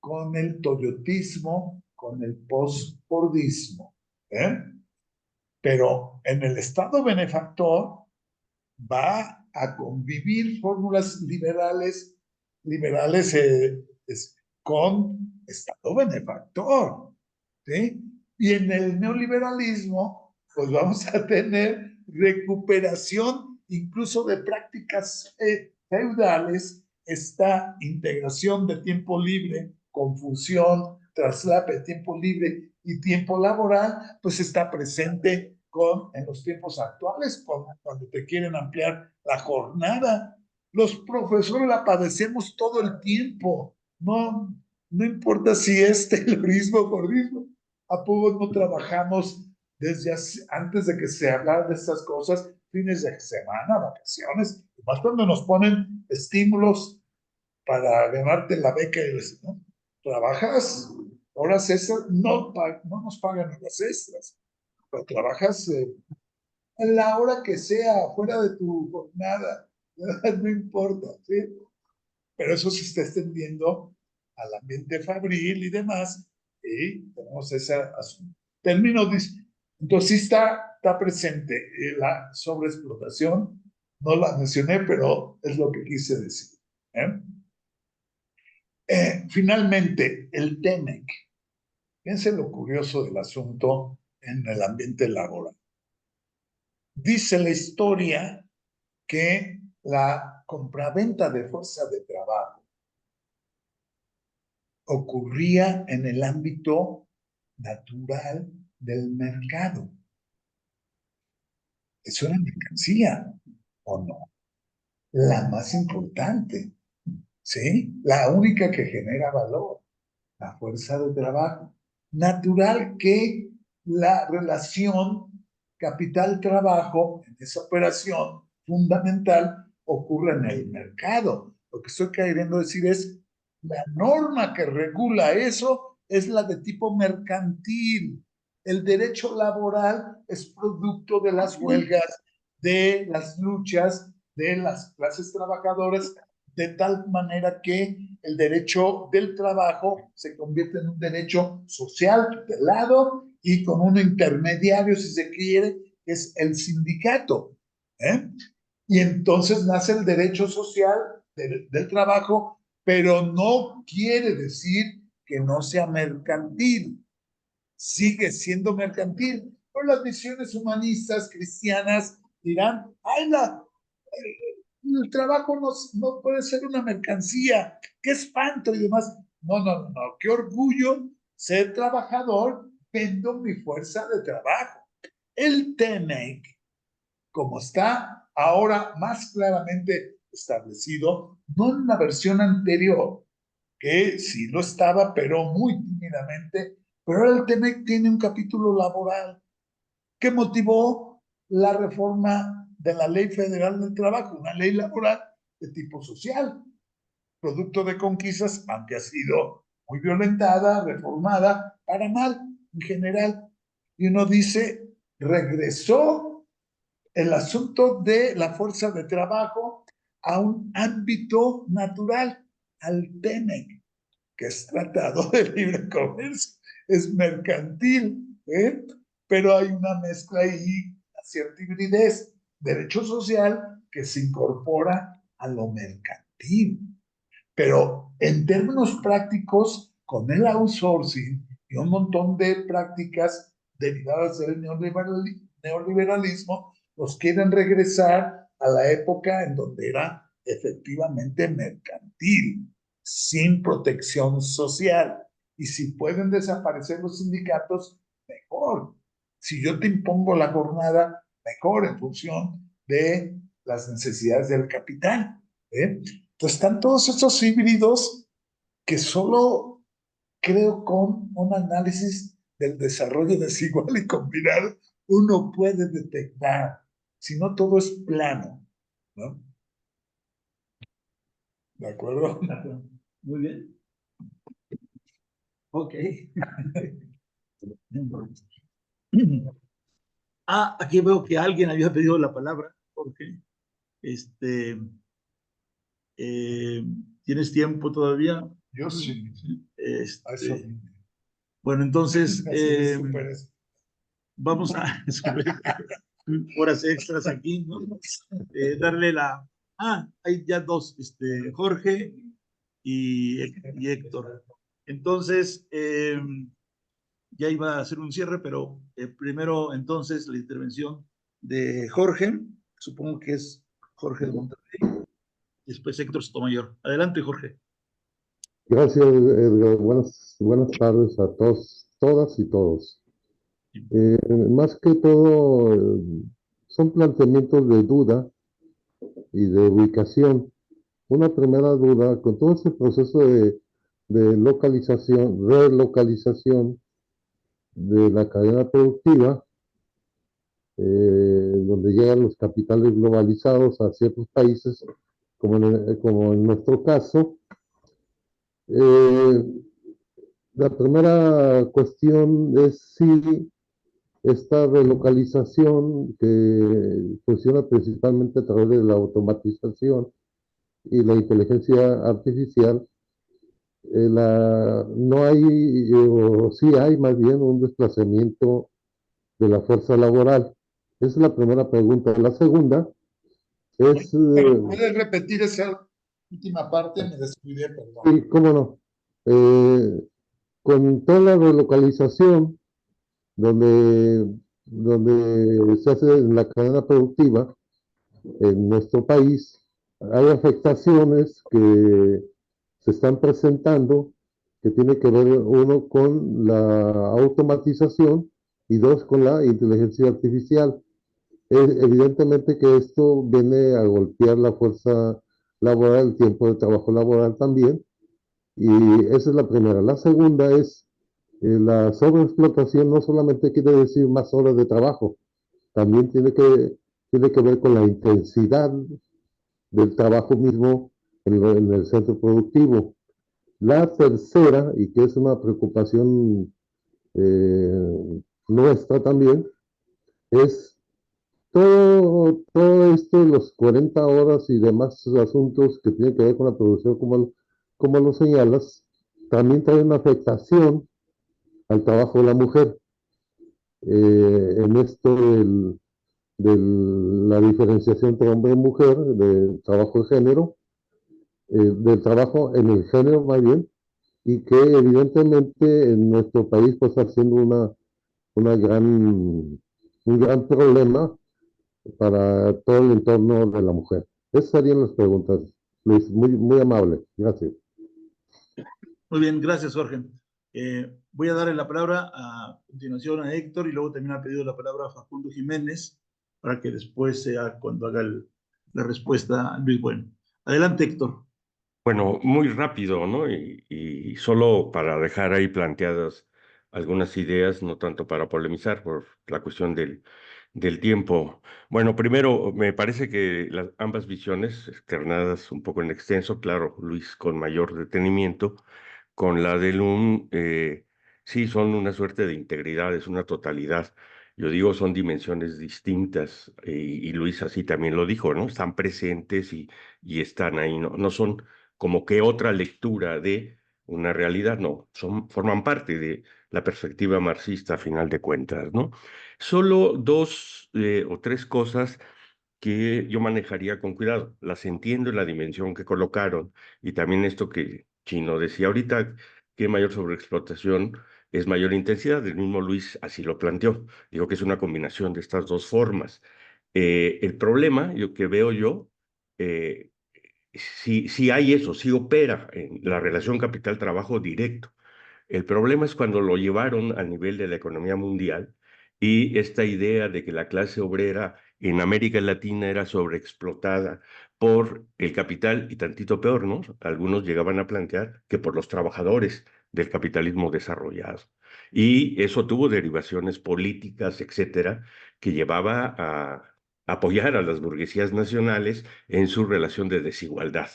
con el toyotismo, con el post-fordismo. Pero en el estado benefactor va a convivir fórmulas liberales con estado benefactor. ¿Sí? Y en el neoliberalismo, pues vamos a tener recuperación incluso de prácticas feudales, esta integración de tiempo libre, confusión, traslape de tiempo libre y tiempo laboral, pues está presente en los tiempos actuales, cuando te quieren ampliar la jornada. Los profesores la padecemos todo el tiempo, no importa si es taylorismo o gordismo, ¿a poco no trabajamos desde antes de que se hablara de estas cosas, fines de semana, vacaciones, más cuando nos ponen estímulos para ganarte la beca y ¿no? Trabajas horas extras, no nos pagan horas extras, pero trabajas en la hora que sea, fuera de tu jornada, no importa, ¿sí? Pero eso se está extendiendo al ambiente fabril y demás, y tenemos ese asunto. Entonces sí está presente la sobreexplotación, no la mencioné, pero es lo que quise decir. Finalmente, el TEMEC. Fíjense lo curioso del asunto en el ambiente laboral. Dice la historia que la compraventa de fuerza de trabajo ocurría en el ámbito natural del mercado. Es una mercancía, ¿o no? La más importante, ¿sí? La única que genera valor, la fuerza de trabajo. Natural que la relación capital-trabajo en esa operación fundamental ocurra en el mercado. Lo que estoy queriendo decir es, la norma que regula eso es la de tipo mercantil. El derecho laboral es producto de las huelgas, de las luchas de las clases trabajadoras, de tal manera que el derecho del trabajo se convierte en un derecho social tutelado y con un intermediario, si se quiere, que es el sindicato. Y entonces nace el derecho social del trabajo, pero no quiere decir que no sea mercantil. Sigue siendo mercantil. Pero las visiones humanistas cristianas dirán, ¡ay, el trabajo no puede ser una mercancía! ¡Qué espanto! Y demás. No. ¡Qué orgullo ser trabajador! Vendo mi fuerza de trabajo. El TEMEC, como está ahora más claramente establecido, no en la versión anterior, que sí lo estaba, pero muy tímidamente, pero ahora el TEMEC tiene un capítulo laboral que motivó la reforma de la Ley Federal del Trabajo, una ley laboral de tipo social, producto de conquistas, aunque ha sido muy violentada, reformada, para mal en general. Y uno dice, regresó el asunto de la fuerza de trabajo a un ámbito natural, al TEMEC, que es tratado de libre comercio, es mercantil, pero hay una mezcla ahí, una cierta hibridez, derecho social que se incorpora a lo mercantil. Pero en términos prácticos, con el outsourcing y un montón de prácticas derivadas del neoliberalismo, nos quieren regresar a la época en donde era efectivamente mercantil, sin protección social. Y si pueden desaparecer los sindicatos, mejor. Si yo te impongo la jornada, mejor en función de las necesidades del capital. Entonces están todos estos híbridos que solo creo con un análisis del desarrollo desigual y combinado uno puede detectar. Si no, todo es plano, ¿no? ¿De acuerdo? Muy bien. Ok. Aquí veo que alguien había pedido la palabra, Jorge. Eh, ¿Tienes tiempo todavía? Yo sí. A eso bueno, entonces vamos a horas extras aquí, ¿no? Darle la... hay ya dos, Jorge y Héctor. Entonces, ya iba a hacer un cierre, pero primero entonces la intervención de Jorge, supongo que es Jorge de Monterrey. y después Héctor Sotomayor. Adelante, Jorge. Gracias, Edgar. Buenas tardes a todos, todas y todos. Más que todo, son planteamientos de duda y de ubicación. Una primera duda, con todo este proceso de localización, relocalización de la cadena productiva, donde llegan los capitales globalizados a ciertos países, como en nuestro caso, la primera cuestión es si esta relocalización que funciona principalmente a través de la automatización y la inteligencia artificial, no hay, o sí hay más bien un desplazamiento de la fuerza laboral. Esa es la primera pregunta. La segunda es, ¿Puedes repetir esa última parte? Me descuidé, perdón. sí, cómo no, con toda la relocalización donde se hace en la cadena productiva en nuestro país, hay afectaciones que se están presentando que tiene que ver, uno, con la automatización y dos, con la inteligencia artificial. Evidentemente que esto viene a golpear la fuerza laboral, el tiempo de trabajo laboral también, y esa es la primera. La segunda es la sobreexplotación. No solamente quiere decir más horas de trabajo, también tiene que ver con la intensidad del trabajo mismo en el centro productivo. La tercera, y que es una preocupación nuestra también, es todo esto de los 40 horas y demás asuntos que tienen que ver con la producción, como lo señalas, también trae una afectación al trabajo de la mujer. En esto de la diferenciación entre hombre y mujer, del trabajo de género, del trabajo en el género más bien, y que evidentemente en nuestro país pues está siendo un gran problema para todo el entorno de la mujer. Esas serían las preguntas, Luis, muy amable, gracias. Muy bien, gracias, Jorge. Voy a darle la palabra a continuación a Héctor y luego también ha pedido la palabra a Facundo Jiménez para que después sea cuando haga la respuesta a Luis Bueno. Adelante, Héctor. Bueno, muy rápido, ¿no? Y solo para dejar ahí planteadas algunas ideas, no tanto para polemizar por la cuestión del tiempo. Bueno, primero, me parece que ambas visiones, externadas un poco en extenso, claro, Luis con mayor detenimiento, con la de Lun, sí, son una suerte de integridad, es una totalidad. Yo digo, son dimensiones distintas, y Luis así también lo dijo, ¿no? Están presentes y están ahí, ¿no? No son como que otra lectura de una realidad, no, forman parte de la perspectiva marxista a final de cuentas, ¿no? Solo dos o tres cosas que yo manejaría con cuidado. Las entiendo en la dimensión que colocaron y también esto que Chino decía ahorita, que mayor sobreexplotación es mayor intensidad. El mismo Luis así lo planteó. Digo que es una combinación de estas dos formas. El problema que veo yo, eh, si hay eso, si opera en la relación capital-trabajo directo. El problema es cuando lo llevaron al nivel de la economía mundial y esta idea de que la clase obrera en América Latina era sobreexplotada por el capital y tantito peor, ¿no? Algunos llegaban a plantear que por los trabajadores del capitalismo desarrollado. Y eso tuvo derivaciones políticas, etcétera, que llevaba a apoyar a las burguesías nacionales en su relación de desigualdad.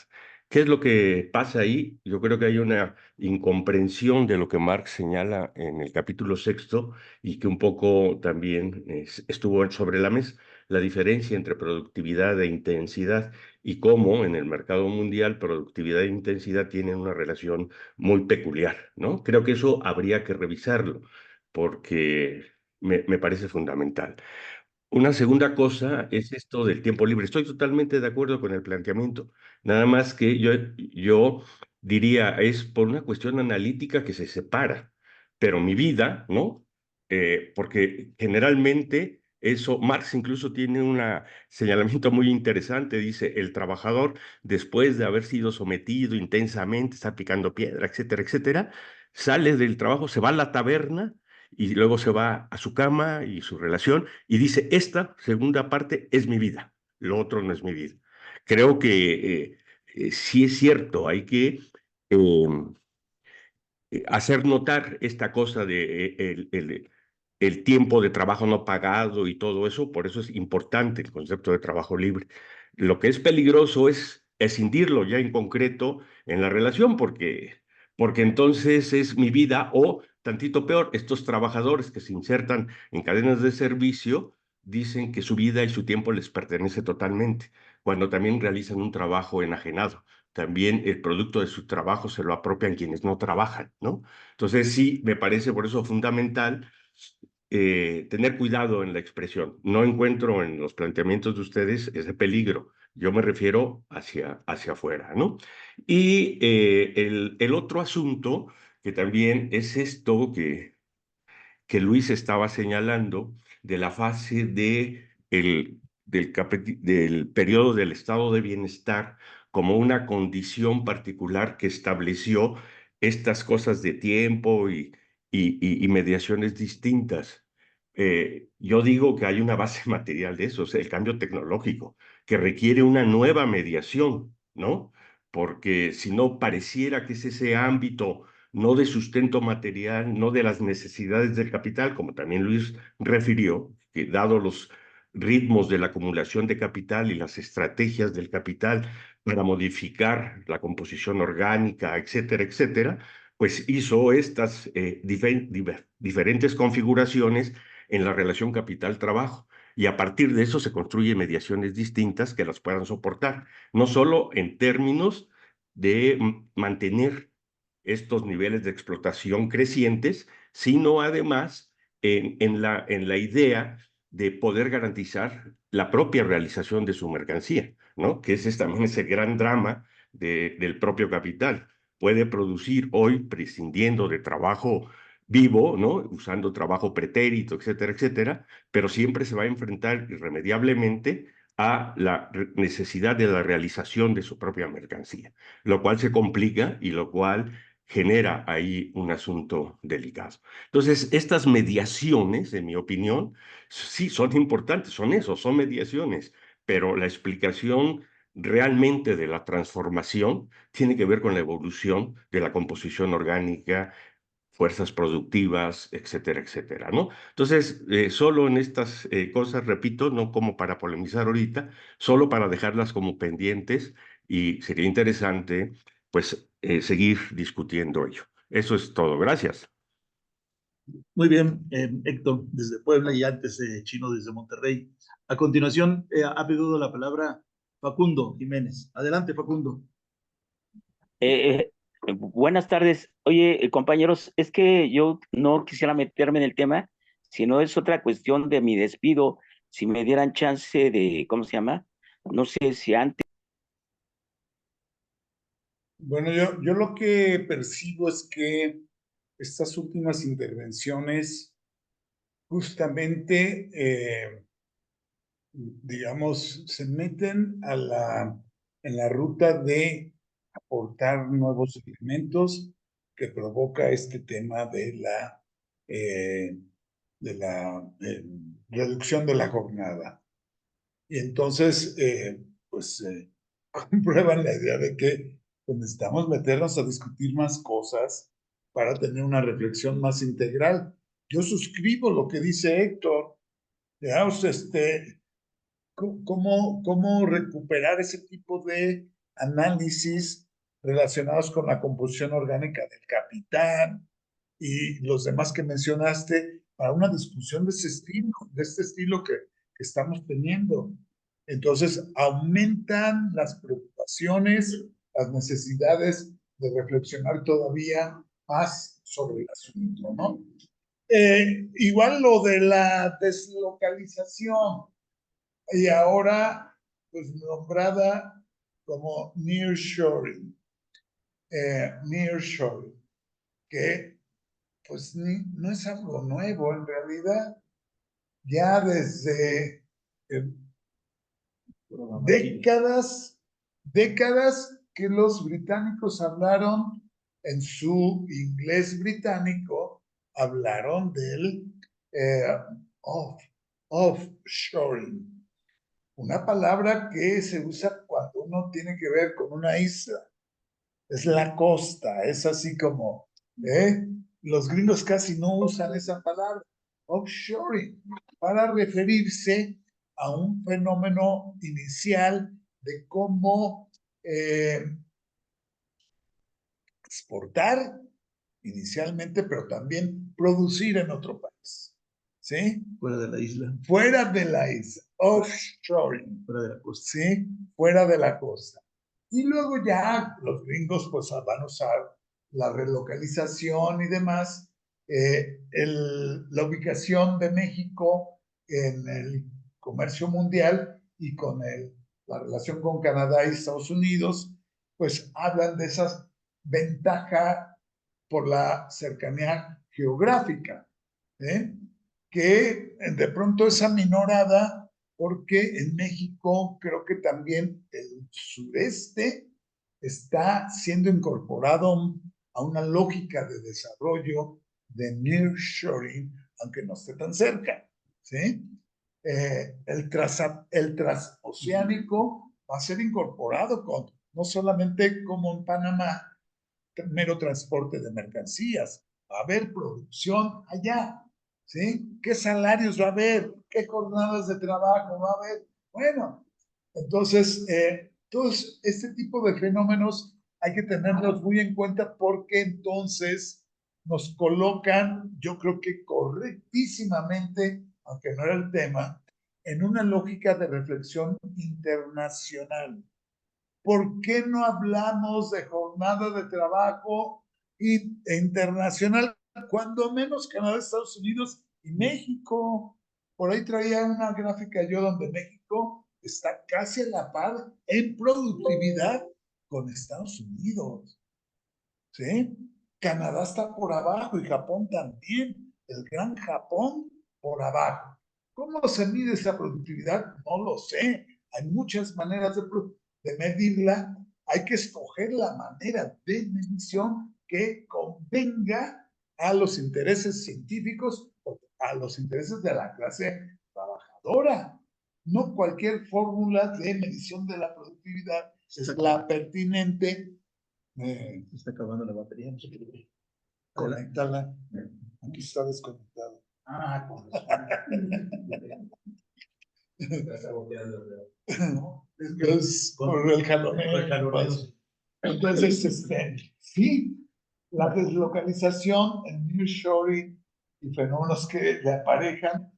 ¿Qué es lo que pasa ahí? Yo creo que hay una incomprensión de lo que Marx señala en el capítulo sexto y que un poco también estuvo sobre la mesa, la diferencia entre productividad e intensidad y cómo en el mercado mundial productividad e intensidad tienen una relación muy peculiar, ¿no? Creo que eso habría que revisarlo porque me parece fundamental. Una segunda cosa es esto del tiempo libre. Estoy totalmente de acuerdo con el planteamiento. Nada más que yo diría, es por una cuestión analítica que se separa. Pero mi vida, ¿no? Porque generalmente Eso, Marx incluso tiene un señalamiento muy interesante, dice, el trabajador, después de haber sido sometido intensamente, está picando piedra, etcétera, etcétera, sale del trabajo, se va a la taberna y luego se va a su cama y su relación y dice, esta segunda parte es mi vida, lo otro no es mi vida. Creo que sí es cierto, hay que em, hacer notar esta cosa de el tiempo de trabajo no pagado y todo eso, por eso es importante el concepto de trabajo libre. Lo que es peligroso es escindirlo ya en concreto en la relación, porque entonces es mi vida o, tantito peor, estos trabajadores que se insertan en cadenas de servicio dicen que su vida y su tiempo les pertenece totalmente, cuando también realizan un trabajo enajenado. También el producto de su trabajo se lo apropian quienes no trabajan, ¿no? Entonces sí, me parece por eso fundamental tener cuidado en la expresión. No encuentro en los planteamientos de ustedes ese peligro. Yo me refiero hacia afuera, ¿no? Y el otro asunto, que también es esto que Luis estaba señalando, de la fase del periodo del estado de bienestar como una condición particular que estableció estas cosas de tiempo y mediaciones distintas. Yo digo que hay una base material de eso, o sea, el cambio tecnológico, que requiere una nueva mediación, ¿no? Porque si no, pareciera que es ese ámbito no de sustento material, no de las necesidades del capital, como también Luis refirió, que dado los ritmos de la acumulación de capital y las estrategias del capital para modificar la composición orgánica, etcétera, etcétera, pues hizo estas diferentes configuraciones en la relación capital-trabajo. Y a partir de eso se construyen mediaciones distintas que las puedan soportar, no solo en términos de mantener estos niveles de explotación crecientes, sino además en la idea de poder garantizar la propia realización de su mercancía, ¿no? Que ese es también ese gran drama del propio capital. Puede producir hoy, prescindiendo de trabajo vivo, ¿no? Usando trabajo pretérito, etcétera, etcétera, pero siempre se va a enfrentar irremediablemente a la necesidad de la realización de su propia mercancía, lo cual se complica y lo cual genera ahí un asunto delicado. Entonces, estas mediaciones, en mi opinión, sí son importantes, son eso, son mediaciones, pero la explicación realmente de la transformación tiene que ver con la evolución de la composición orgánica, fuerzas productivas, etcétera, etcétera, ¿no? Entonces, solo en estas cosas, repito, no como para polemizar ahorita, solo para dejarlas como pendientes y sería interesante, pues, seguir discutiendo ello. Eso es todo. Gracias. Muy bien, Héctor, desde Puebla y antes Chino desde Monterrey. A continuación, ha pedido la palabra Facundo Jiménez. Adelante, Facundo. Buenas tardes. Oye, compañeros, es que yo no quisiera meterme en el tema, sino es otra cuestión de mi despido. Si me dieran chance de, ¿cómo se llama? No sé si antes. Bueno, yo lo que percibo es que estas últimas intervenciones justamente, digamos, se meten en la ruta de aportar nuevos elementos que provoca este tema eh, de la reducción de la jornada. Y entonces, comprueban la idea de que pues, necesitamos meternos a discutir más cosas para tener una reflexión más integral. Yo suscribo lo que dice Héctor, ya, o sea, cómo recuperar ese tipo de análisis relacionados con la composición orgánica del capital y los demás que mencionaste para una discusión de ese estilo, de este estilo que estamos teniendo. Entonces, aumentan las preocupaciones, las necesidades de reflexionar todavía más sobre el asunto, ¿no? Igual lo de la deslocalización y ahora pues nombrada como nearshoring, nearshoring, que pues no es algo nuevo en realidad. ya desde décadas que los británicos hablaron en su inglés británico, hablaron del offshoring. Una palabra que se usa cuando uno tiene que ver con una isla. Es la costa, es así como, los gringos casi no usan esa palabra, offshoring, para referirse a un fenómeno inicial de cómo exportar inicialmente, pero también producir en otro país. ¿Sí? Fuera de la isla. Fuera de la isla. Offshoring. Fuera de la costa. ¿Sí? Fuera de la costa. Y luego ya los gringos pues van a usar la relocalización y demás. La ubicación de México en el comercio mundial y con la relación con Canadá y Estados Unidos, pues hablan de esa ventaja por la cercanía geográfica, que de pronto es aminorada porque en México creo que también el sureste está siendo incorporado a una lógica de desarrollo de nearshoring, aunque no esté tan cerca, ¿sí? El transoceánico va a ser incorporado no solamente como en Panamá, mero transporte de mercancías, va a haber producción allá, ¿sí? ¿Qué salarios va a haber? ¿Qué jornadas de trabajo va a haber? Bueno, entonces, todos este tipo de fenómenos hay que tenerlos muy en cuenta porque entonces nos colocan, yo creo que correctísimamente, aunque no era el tema, en una lógica de reflexión internacional. ¿Por qué no hablamos de jornada de trabajo internacional? Cuando menos Canadá, Estados Unidos y México. Por ahí traía una gráfica yo donde México está casi a la par en productividad con Estados Unidos. ¿Sí? Canadá está por abajo y Japón también. El gran Japón por abajo. ¿Cómo se mide esa productividad? No lo sé. Hay muchas maneras de medirla. Hay que escoger la manera de medición que convenga a los intereses científicos o a los intereses de la clase trabajadora. No cualquier fórmula de medición de la productividad es la pertinente. Se está acabando la batería. No sé qué. Conectarla. Aquí está desconectada. Ah, Es por el jaloneo. Entonces, sí, la deslocalización, el nearshoring y fenómenos que le aparejan,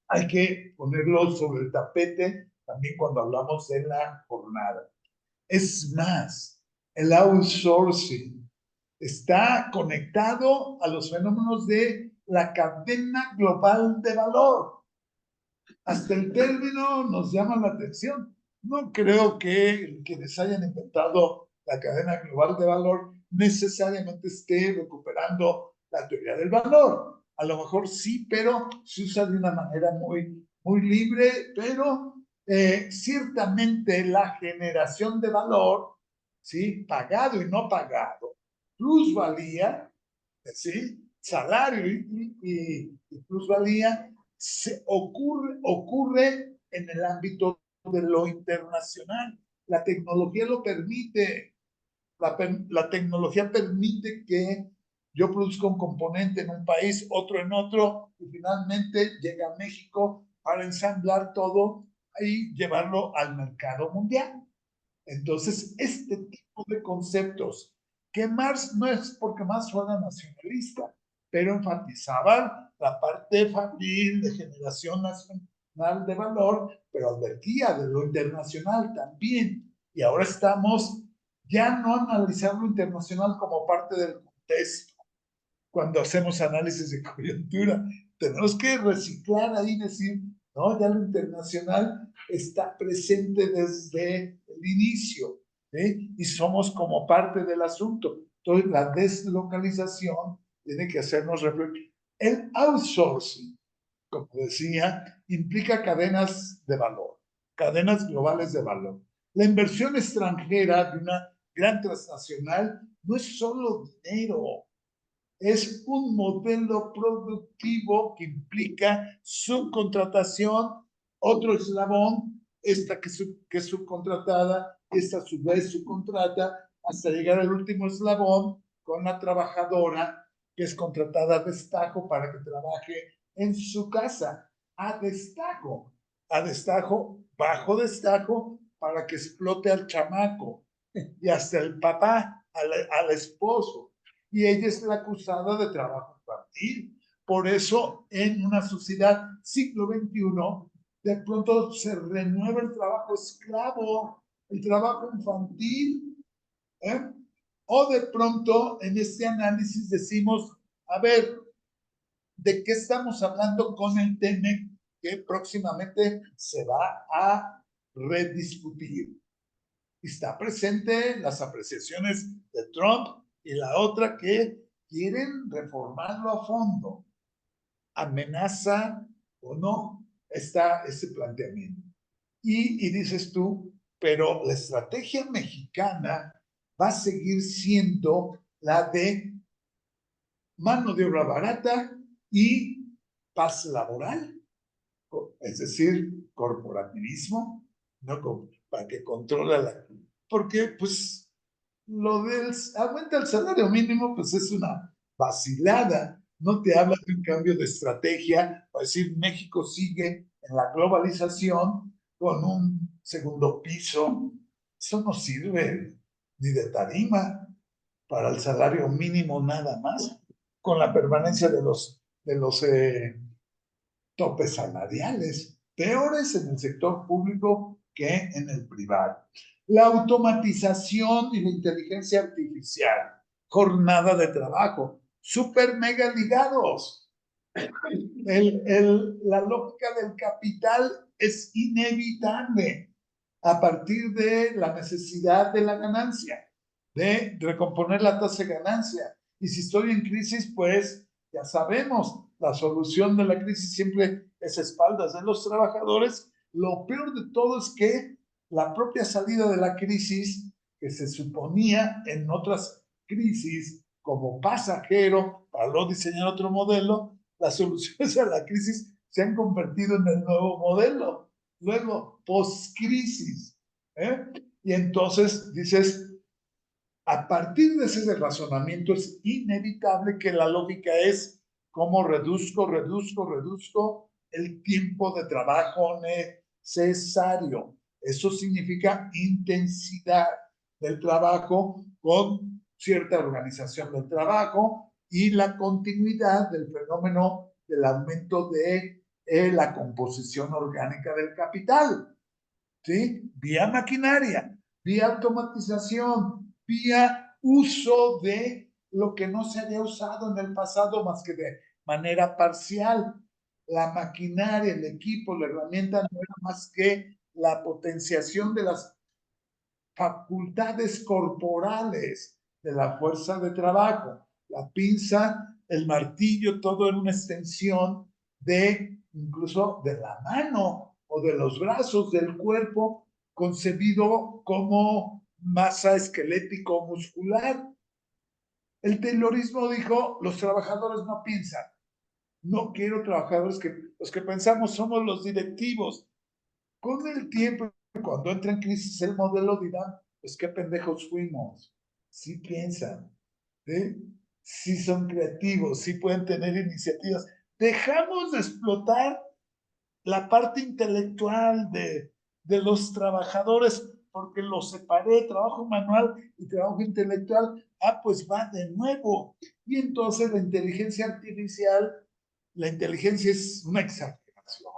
hay que ponerlo sobre el tapete también cuando hablamos de la jornada. Es más, el outsourcing está conectado a los fenómenos de la cadena global de valor. Hasta el término nos llama la atención. No creo que quienes hayan inventado la cadena global de valor necesariamente esté recuperando la teoría del valor. A lo mejor sí, pero se usa de una manera muy, muy libre, pero ciertamente la generación de valor, ¿sí? Pagado y no pagado, plusvalía, ¿sí? Salario y plusvalía, ocurre en el ámbito de lo internacional. La tecnología lo permite. La tecnología permite que yo produzca un componente en un país, otro en otro, y finalmente llega a México para ensamblar todo y llevarlo al mercado mundial. Entonces, este tipo de conceptos, que Marx no es porque Marx fuera nacionalista, pero enfatizaba la parte fabril de generación nacional de valor, pero advertía de lo internacional también. Y ahora estamos ya no analizando lo internacional como parte del contexto. Cuando hacemos análisis de coyuntura, tenemos que reciclar ahí y decir, no, ya lo internacional está presente desde el inicio, y somos como parte del asunto. Entonces, la deslocalización tiene que hacernos reflexionar. El outsourcing como decía, implica cadenas de valor, cadenas globales de valor. La inversión extranjera de una gran transnacional no es solo dinero, es un modelo productivo que implica subcontratación, otro eslabón, esta que es subcontratada, esta a su vez subcontrata, hasta llegar al último eslabón con la trabajadora que es contratada a destajo para que trabaje en su casa, a destajo, bajo destajo, para que explote al chamaco y hasta el papá, al esposo. Y ella es la acusada de trabajo infantil. Por eso, en una sociedad siglo XXI, de pronto se renueva el trabajo esclavo, el trabajo infantil, ¿eh? O de pronto, en este análisis decimos, a ver, ¿de qué estamos hablando con el TEMEC que próximamente se va a rediscutir? Está presente las apreciaciones de Trump y la otra que quieren reformarlo a fondo. ¿Amenaza o no está ese planteamiento? Y dices tú, pero la estrategia mexicana va a seguir siendo la de mano de obra barata y paz laboral, es decir, corporativismo, ¿no? Para que controle la... Porque, pues, lo del aumenta el salario mínimo, pues es una vacilada. No te habla de un cambio de estrategia, para decir, México sigue en la globalización con un segundo piso. Eso no sirve ni de tarima para el salario mínimo nada más, con la permanencia de los topes salariales, peores en el sector público que en el privado. La automatización y la inteligencia artificial, jornada de trabajo, súper mega ligados. La lógica del capital es inevitable a partir de la necesidad de la ganancia, de recomponer la tasa de ganancia. Y si estoy en crisis, pues ya sabemos, la solución de la crisis siempre es a espaldas de los trabajadores. Lo peor de todo es que la propia salida de la crisis, que se suponía en otras crisis como pasajero, para luego diseñar otro modelo, las soluciones a la crisis se han convertido en el nuevo modelo. Luego, post-crisis. Y entonces dices, a partir de ese razonamiento es inevitable que la lógica es cómo reduzco el tiempo de trabajo necesario. Eso significa intensidad del trabajo con cierta organización del trabajo y la continuidad del fenómeno del aumento de la composición orgánica del capital, ¿sí? Vía maquinaria, vía automatización, vía uso de lo que no se había usado en el pasado más que de manera parcial. La maquinaria, el equipo, la herramienta no era más que la potenciación de las facultades corporales de la fuerza de trabajo. La pinza, el martillo, todo en una extensión de incluso de la mano o de los brazos del cuerpo, concebido como masa esquelético-muscular. El Taylorismo dijo, los trabajadores no piensan. No quiero trabajadores los que pensamos somos los directivos. Con el tiempo, cuando entra en crisis el modelo, dirán, pues qué pendejos fuimos. Sí piensan, sí son creativos, sí pueden tener iniciativas. Dejamos de explotar la parte intelectual de los trabajadores porque los separé, trabajo manual y trabajo intelectual. Pues va de nuevo. Y entonces la inteligencia artificial, la inteligencia es una exageración,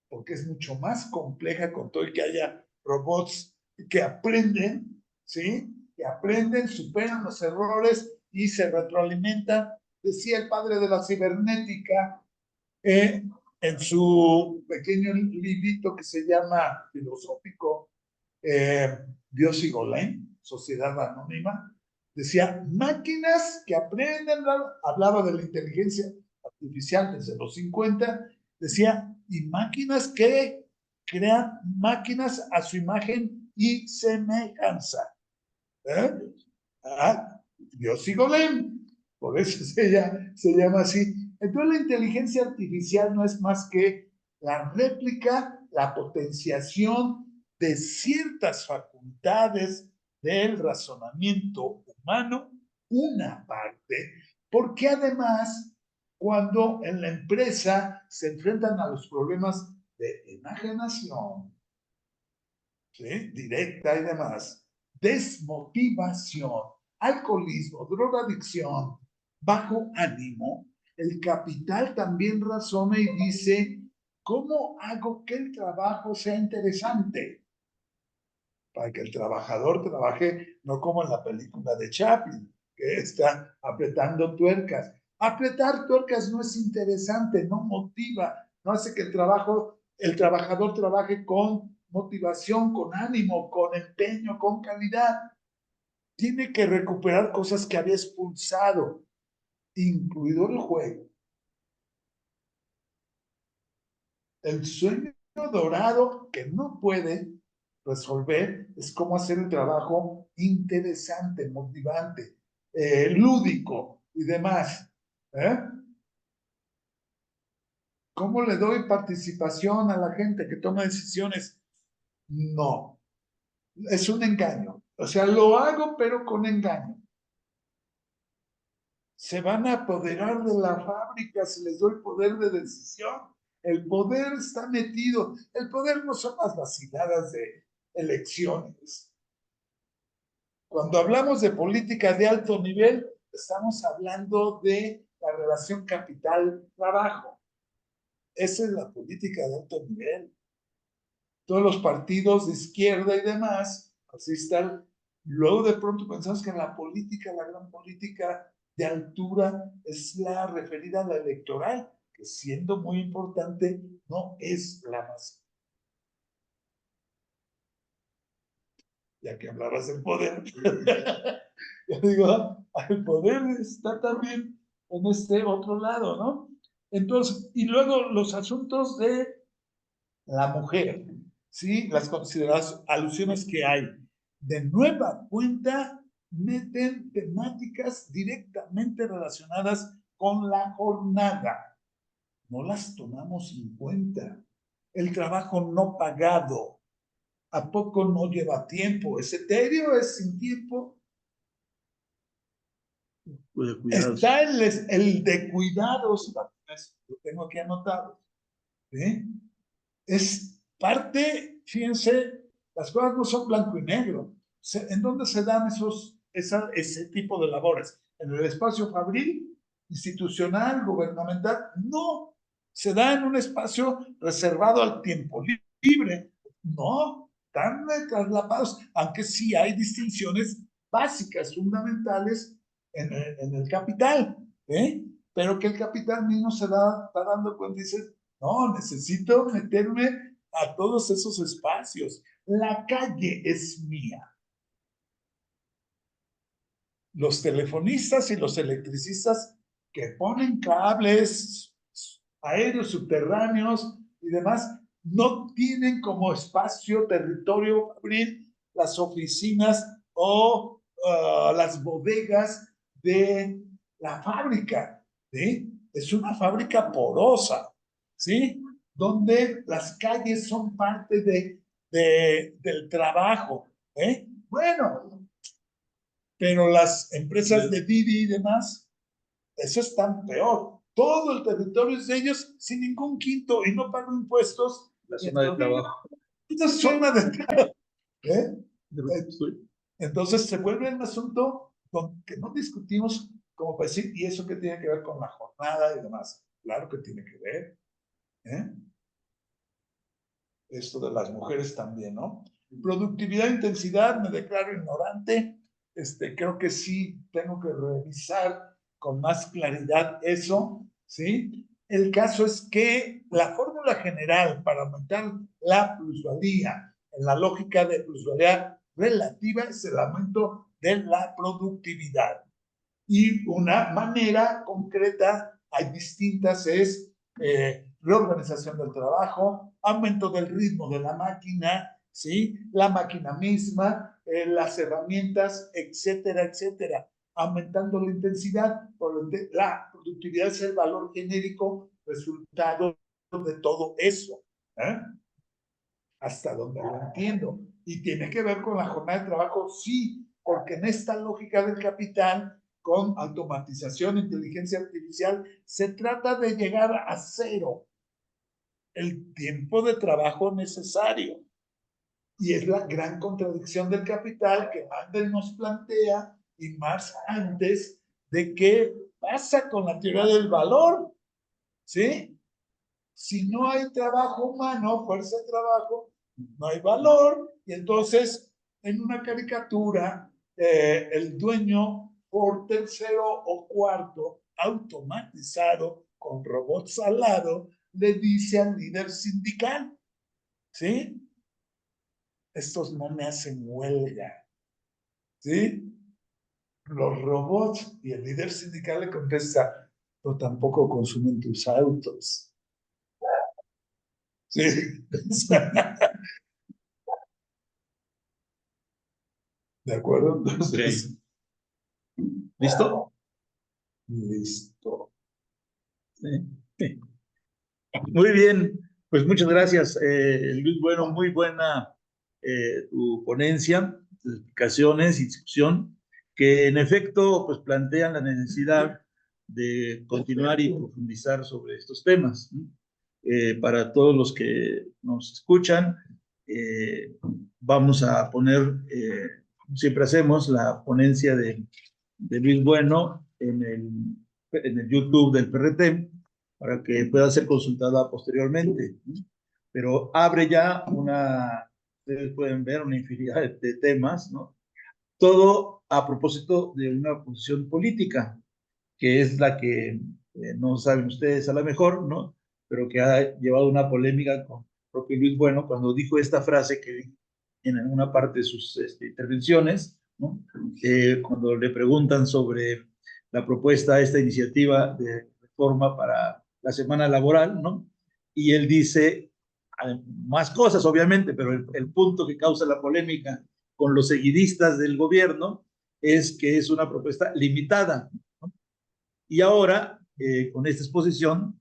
porque es mucho más compleja con todo y que haya robots que aprenden, ¿sí? Que aprenden, superan los errores y se retroalimentan. Decía el padre de la cibernética, en su pequeño librito que se llama filosófico, Dios y Golem, Sociedad Anónima, decía, máquinas que aprenden, hablaba de la inteligencia artificial desde los 50, Decía, y máquinas que crean máquinas a su imagen y semejanza. Dios y Golem, por eso se llama así. Entonces la inteligencia artificial no es más que la réplica, la potenciación de ciertas facultades del razonamiento humano, una parte, porque además cuando en la empresa se enfrentan a los problemas de enajenación, ¿sí?, directa y demás, desmotivación, alcoholismo, drogadicción, bajo ánimo, el capital también razona y dice, ¿cómo hago que el trabajo sea interesante? Para que el trabajador trabaje no como en la película de Chaplin, que está apretando tuercas. Apretar tuercas no es interesante, no motiva, no hace que el trabajador trabaje con motivación, con ánimo, con empeño, con calidad. Tiene que recuperar cosas que había expulsado, incluido el juego. El sueño dorado que no puede resolver es cómo hacer el trabajo interesante, motivante, lúdico y demás. ¿Cómo le doy participación a la gente que toma decisiones? No, es un engaño. O sea, lo hago pero con engaño. Se van a apoderar de la fábrica si les doy poder de decisión. El poder está metido. El poder no son las vaciladas de elecciones. Cuando hablamos de política de alto nivel, estamos hablando de la relación capital-trabajo. Esa es la política de alto nivel. Todos los partidos de izquierda y demás, así están. Luego de pronto pensamos que en la política, la gran política de altura, es la referida a la electoral, que siendo muy importante, no es la más. Ya que hablabas del poder, yo digo, el poder está también en este otro lado, ¿no? Entonces, y luego los asuntos de la mujer, ¿sí? Las consideradas alusiones que hay. De nueva cuenta, meten temáticas directamente relacionadas con la jornada. No las tomamos en cuenta. El trabajo no pagado, ¿a poco no lleva tiempo? ¿Es etéreo? ¿Es sin tiempo? Está el de cuidados, lo tengo aquí anotado. ¿Sí? Es parte, fíjense, las cosas no son blanco y negro. ¿En dónde se dan ese tipo de labores? ¿En el espacio fabril, institucional, gubernamental? No, se da en un espacio reservado al tiempo libre. No, están traslapados, aunque sí hay distinciones básicas, fundamentales en el capital, pero que el capital mismo está dando cuenta y dice, no, necesito meterme a todos esos espacios. La calle es mía. Los telefonistas y los electricistas que ponen cables aéreos, subterráneos y demás, no tienen como espacio, territorio abrir las oficinas o las bodegas de la fábrica. ¿Sí? Es una fábrica porosa, ¿sí? Donde las calles son parte del trabajo. Bueno, pero las empresas de Didi y demás, eso es tan peor. Todo el territorio es de ellos sin ningún quinto y no pagan impuestos. La zona de trabajo. Esta es zona de trabajo. Entonces se vuelve un asunto que no discutimos como para decir, ¿y eso qué tiene que ver con la jornada y demás? Claro que tiene que ver. Esto de las mujeres también, ¿no? Productividad e intensidad, me declaro ignorante. Creo que sí tengo que revisar con más claridad eso, ¿sí? El caso es que la fórmula general para aumentar la plusvalía, en la lógica de plusvalía relativa, es el aumento de la productividad. Y una manera concreta, hay distintas, es reorganización del trabajo, aumento del ritmo de la máquina, ¿sí? La máquina misma, las herramientas, etcétera, etcétera, aumentando la intensidad, la productividad es el valor genérico resultado de todo eso, ¿eh? Hasta donde lo entiendo. Y tiene que ver con la jornada de trabajo, sí, porque en esta lógica del capital, con automatización, inteligencia artificial, se trata de llegar a cero el tiempo de trabajo necesario. Y es la gran contradicción del capital que Mandel nos plantea, y más antes, de qué pasa con la teoría del valor, ¿sí? Si no hay trabajo humano, fuerza de trabajo, no hay valor, y entonces en una caricatura el dueño por tercero o cuarto automatizado con robots al lado le dice al líder sindical, ¿sí? Estos no me hacen huelga, ¿sí? Los robots, y el líder sindical le contesta, pero tampoco consumen tus autos. Sí. ¿De acuerdo? Entonces, ¿Listo? listo. Sí. Muy bien, pues muchas gracias, Luis. Bueno, muy buena tu ponencia, tus explicaciones y discusión, que en efecto pues plantean la necesidad de continuar y profundizar sobre estos temas, ¿no? Para todos los que nos escuchan, vamos a poner, como siempre hacemos, la ponencia de Luis Bueno en el YouTube del PRT, para que pueda ser consultada posteriormente. Pero abre ya ustedes pueden ver una infinidad de temas, ¿no? Todo a propósito de una posición política, que es la que no saben ustedes a lo mejor, ¿no? Pero que ha llevado una polémica con el propio Luis Bueno cuando dijo esta frase que en alguna parte de sus intervenciones, ¿no? Cuando le preguntan sobre la propuesta, esta iniciativa de reforma para la semana laboral, ¿no? Y él dice más cosas, obviamente, pero el punto que causa la polémica con los seguidistas del gobierno es que es una propuesta limitada, ¿no? Y ahora, con esta exposición,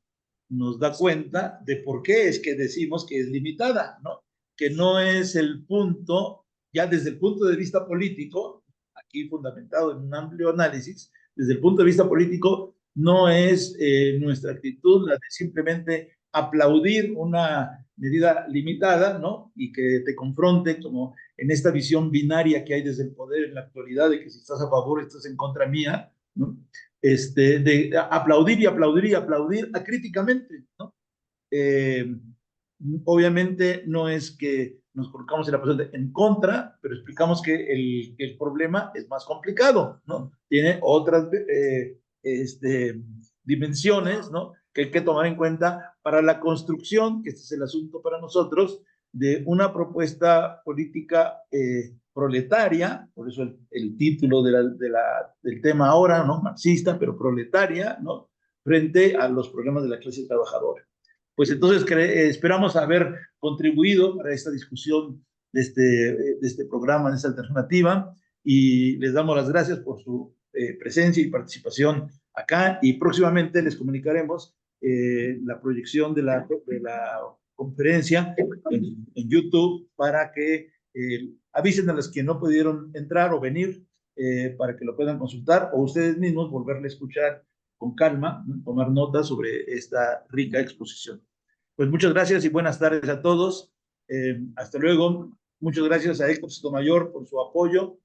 nos da cuenta de por qué es que decimos que es limitada, ¿no? Que no es el punto, ya desde el punto de vista político, aquí fundamentado en un amplio análisis, desde el punto de vista político, no es nuestra actitud la de simplemente aplaudir una medida limitada, ¿no? Y que te confronte como en esta visión binaria que hay desde el poder en la actualidad, de que si estás a favor, estás en contra mía, ¿no? De aplaudir y aplaudir y aplaudir acríticamente, ¿no? Obviamente no es que nos colocamos en la posición de en contra, pero explicamos que el problema es más complicado, ¿no? Tiene otras dimensiones, ¿no? Que hay que tomar en cuenta para la construcción, que este es el asunto para nosotros, de una propuesta política proletaria, por eso el título del tema ahora, ¿no? Marxista, pero proletaria, ¿no? Frente a los problemas de la clase trabajadora. Pues entonces esperamos haber contribuido para esta discusión de este programa, de esta alternativa, y les damos las gracias por su presencia y participación acá, y próximamente les comunicaremos la proyección de la conferencia en YouTube para que avisen a los que no pudieron entrar o venir para que lo puedan consultar, o ustedes mismos volverle a escuchar con calma, ¿no? Tomar notas sobre esta rica exposición. Pues muchas gracias y buenas tardes a todos. Hasta luego. Muchas gracias a Héctor Sotomayor por su apoyo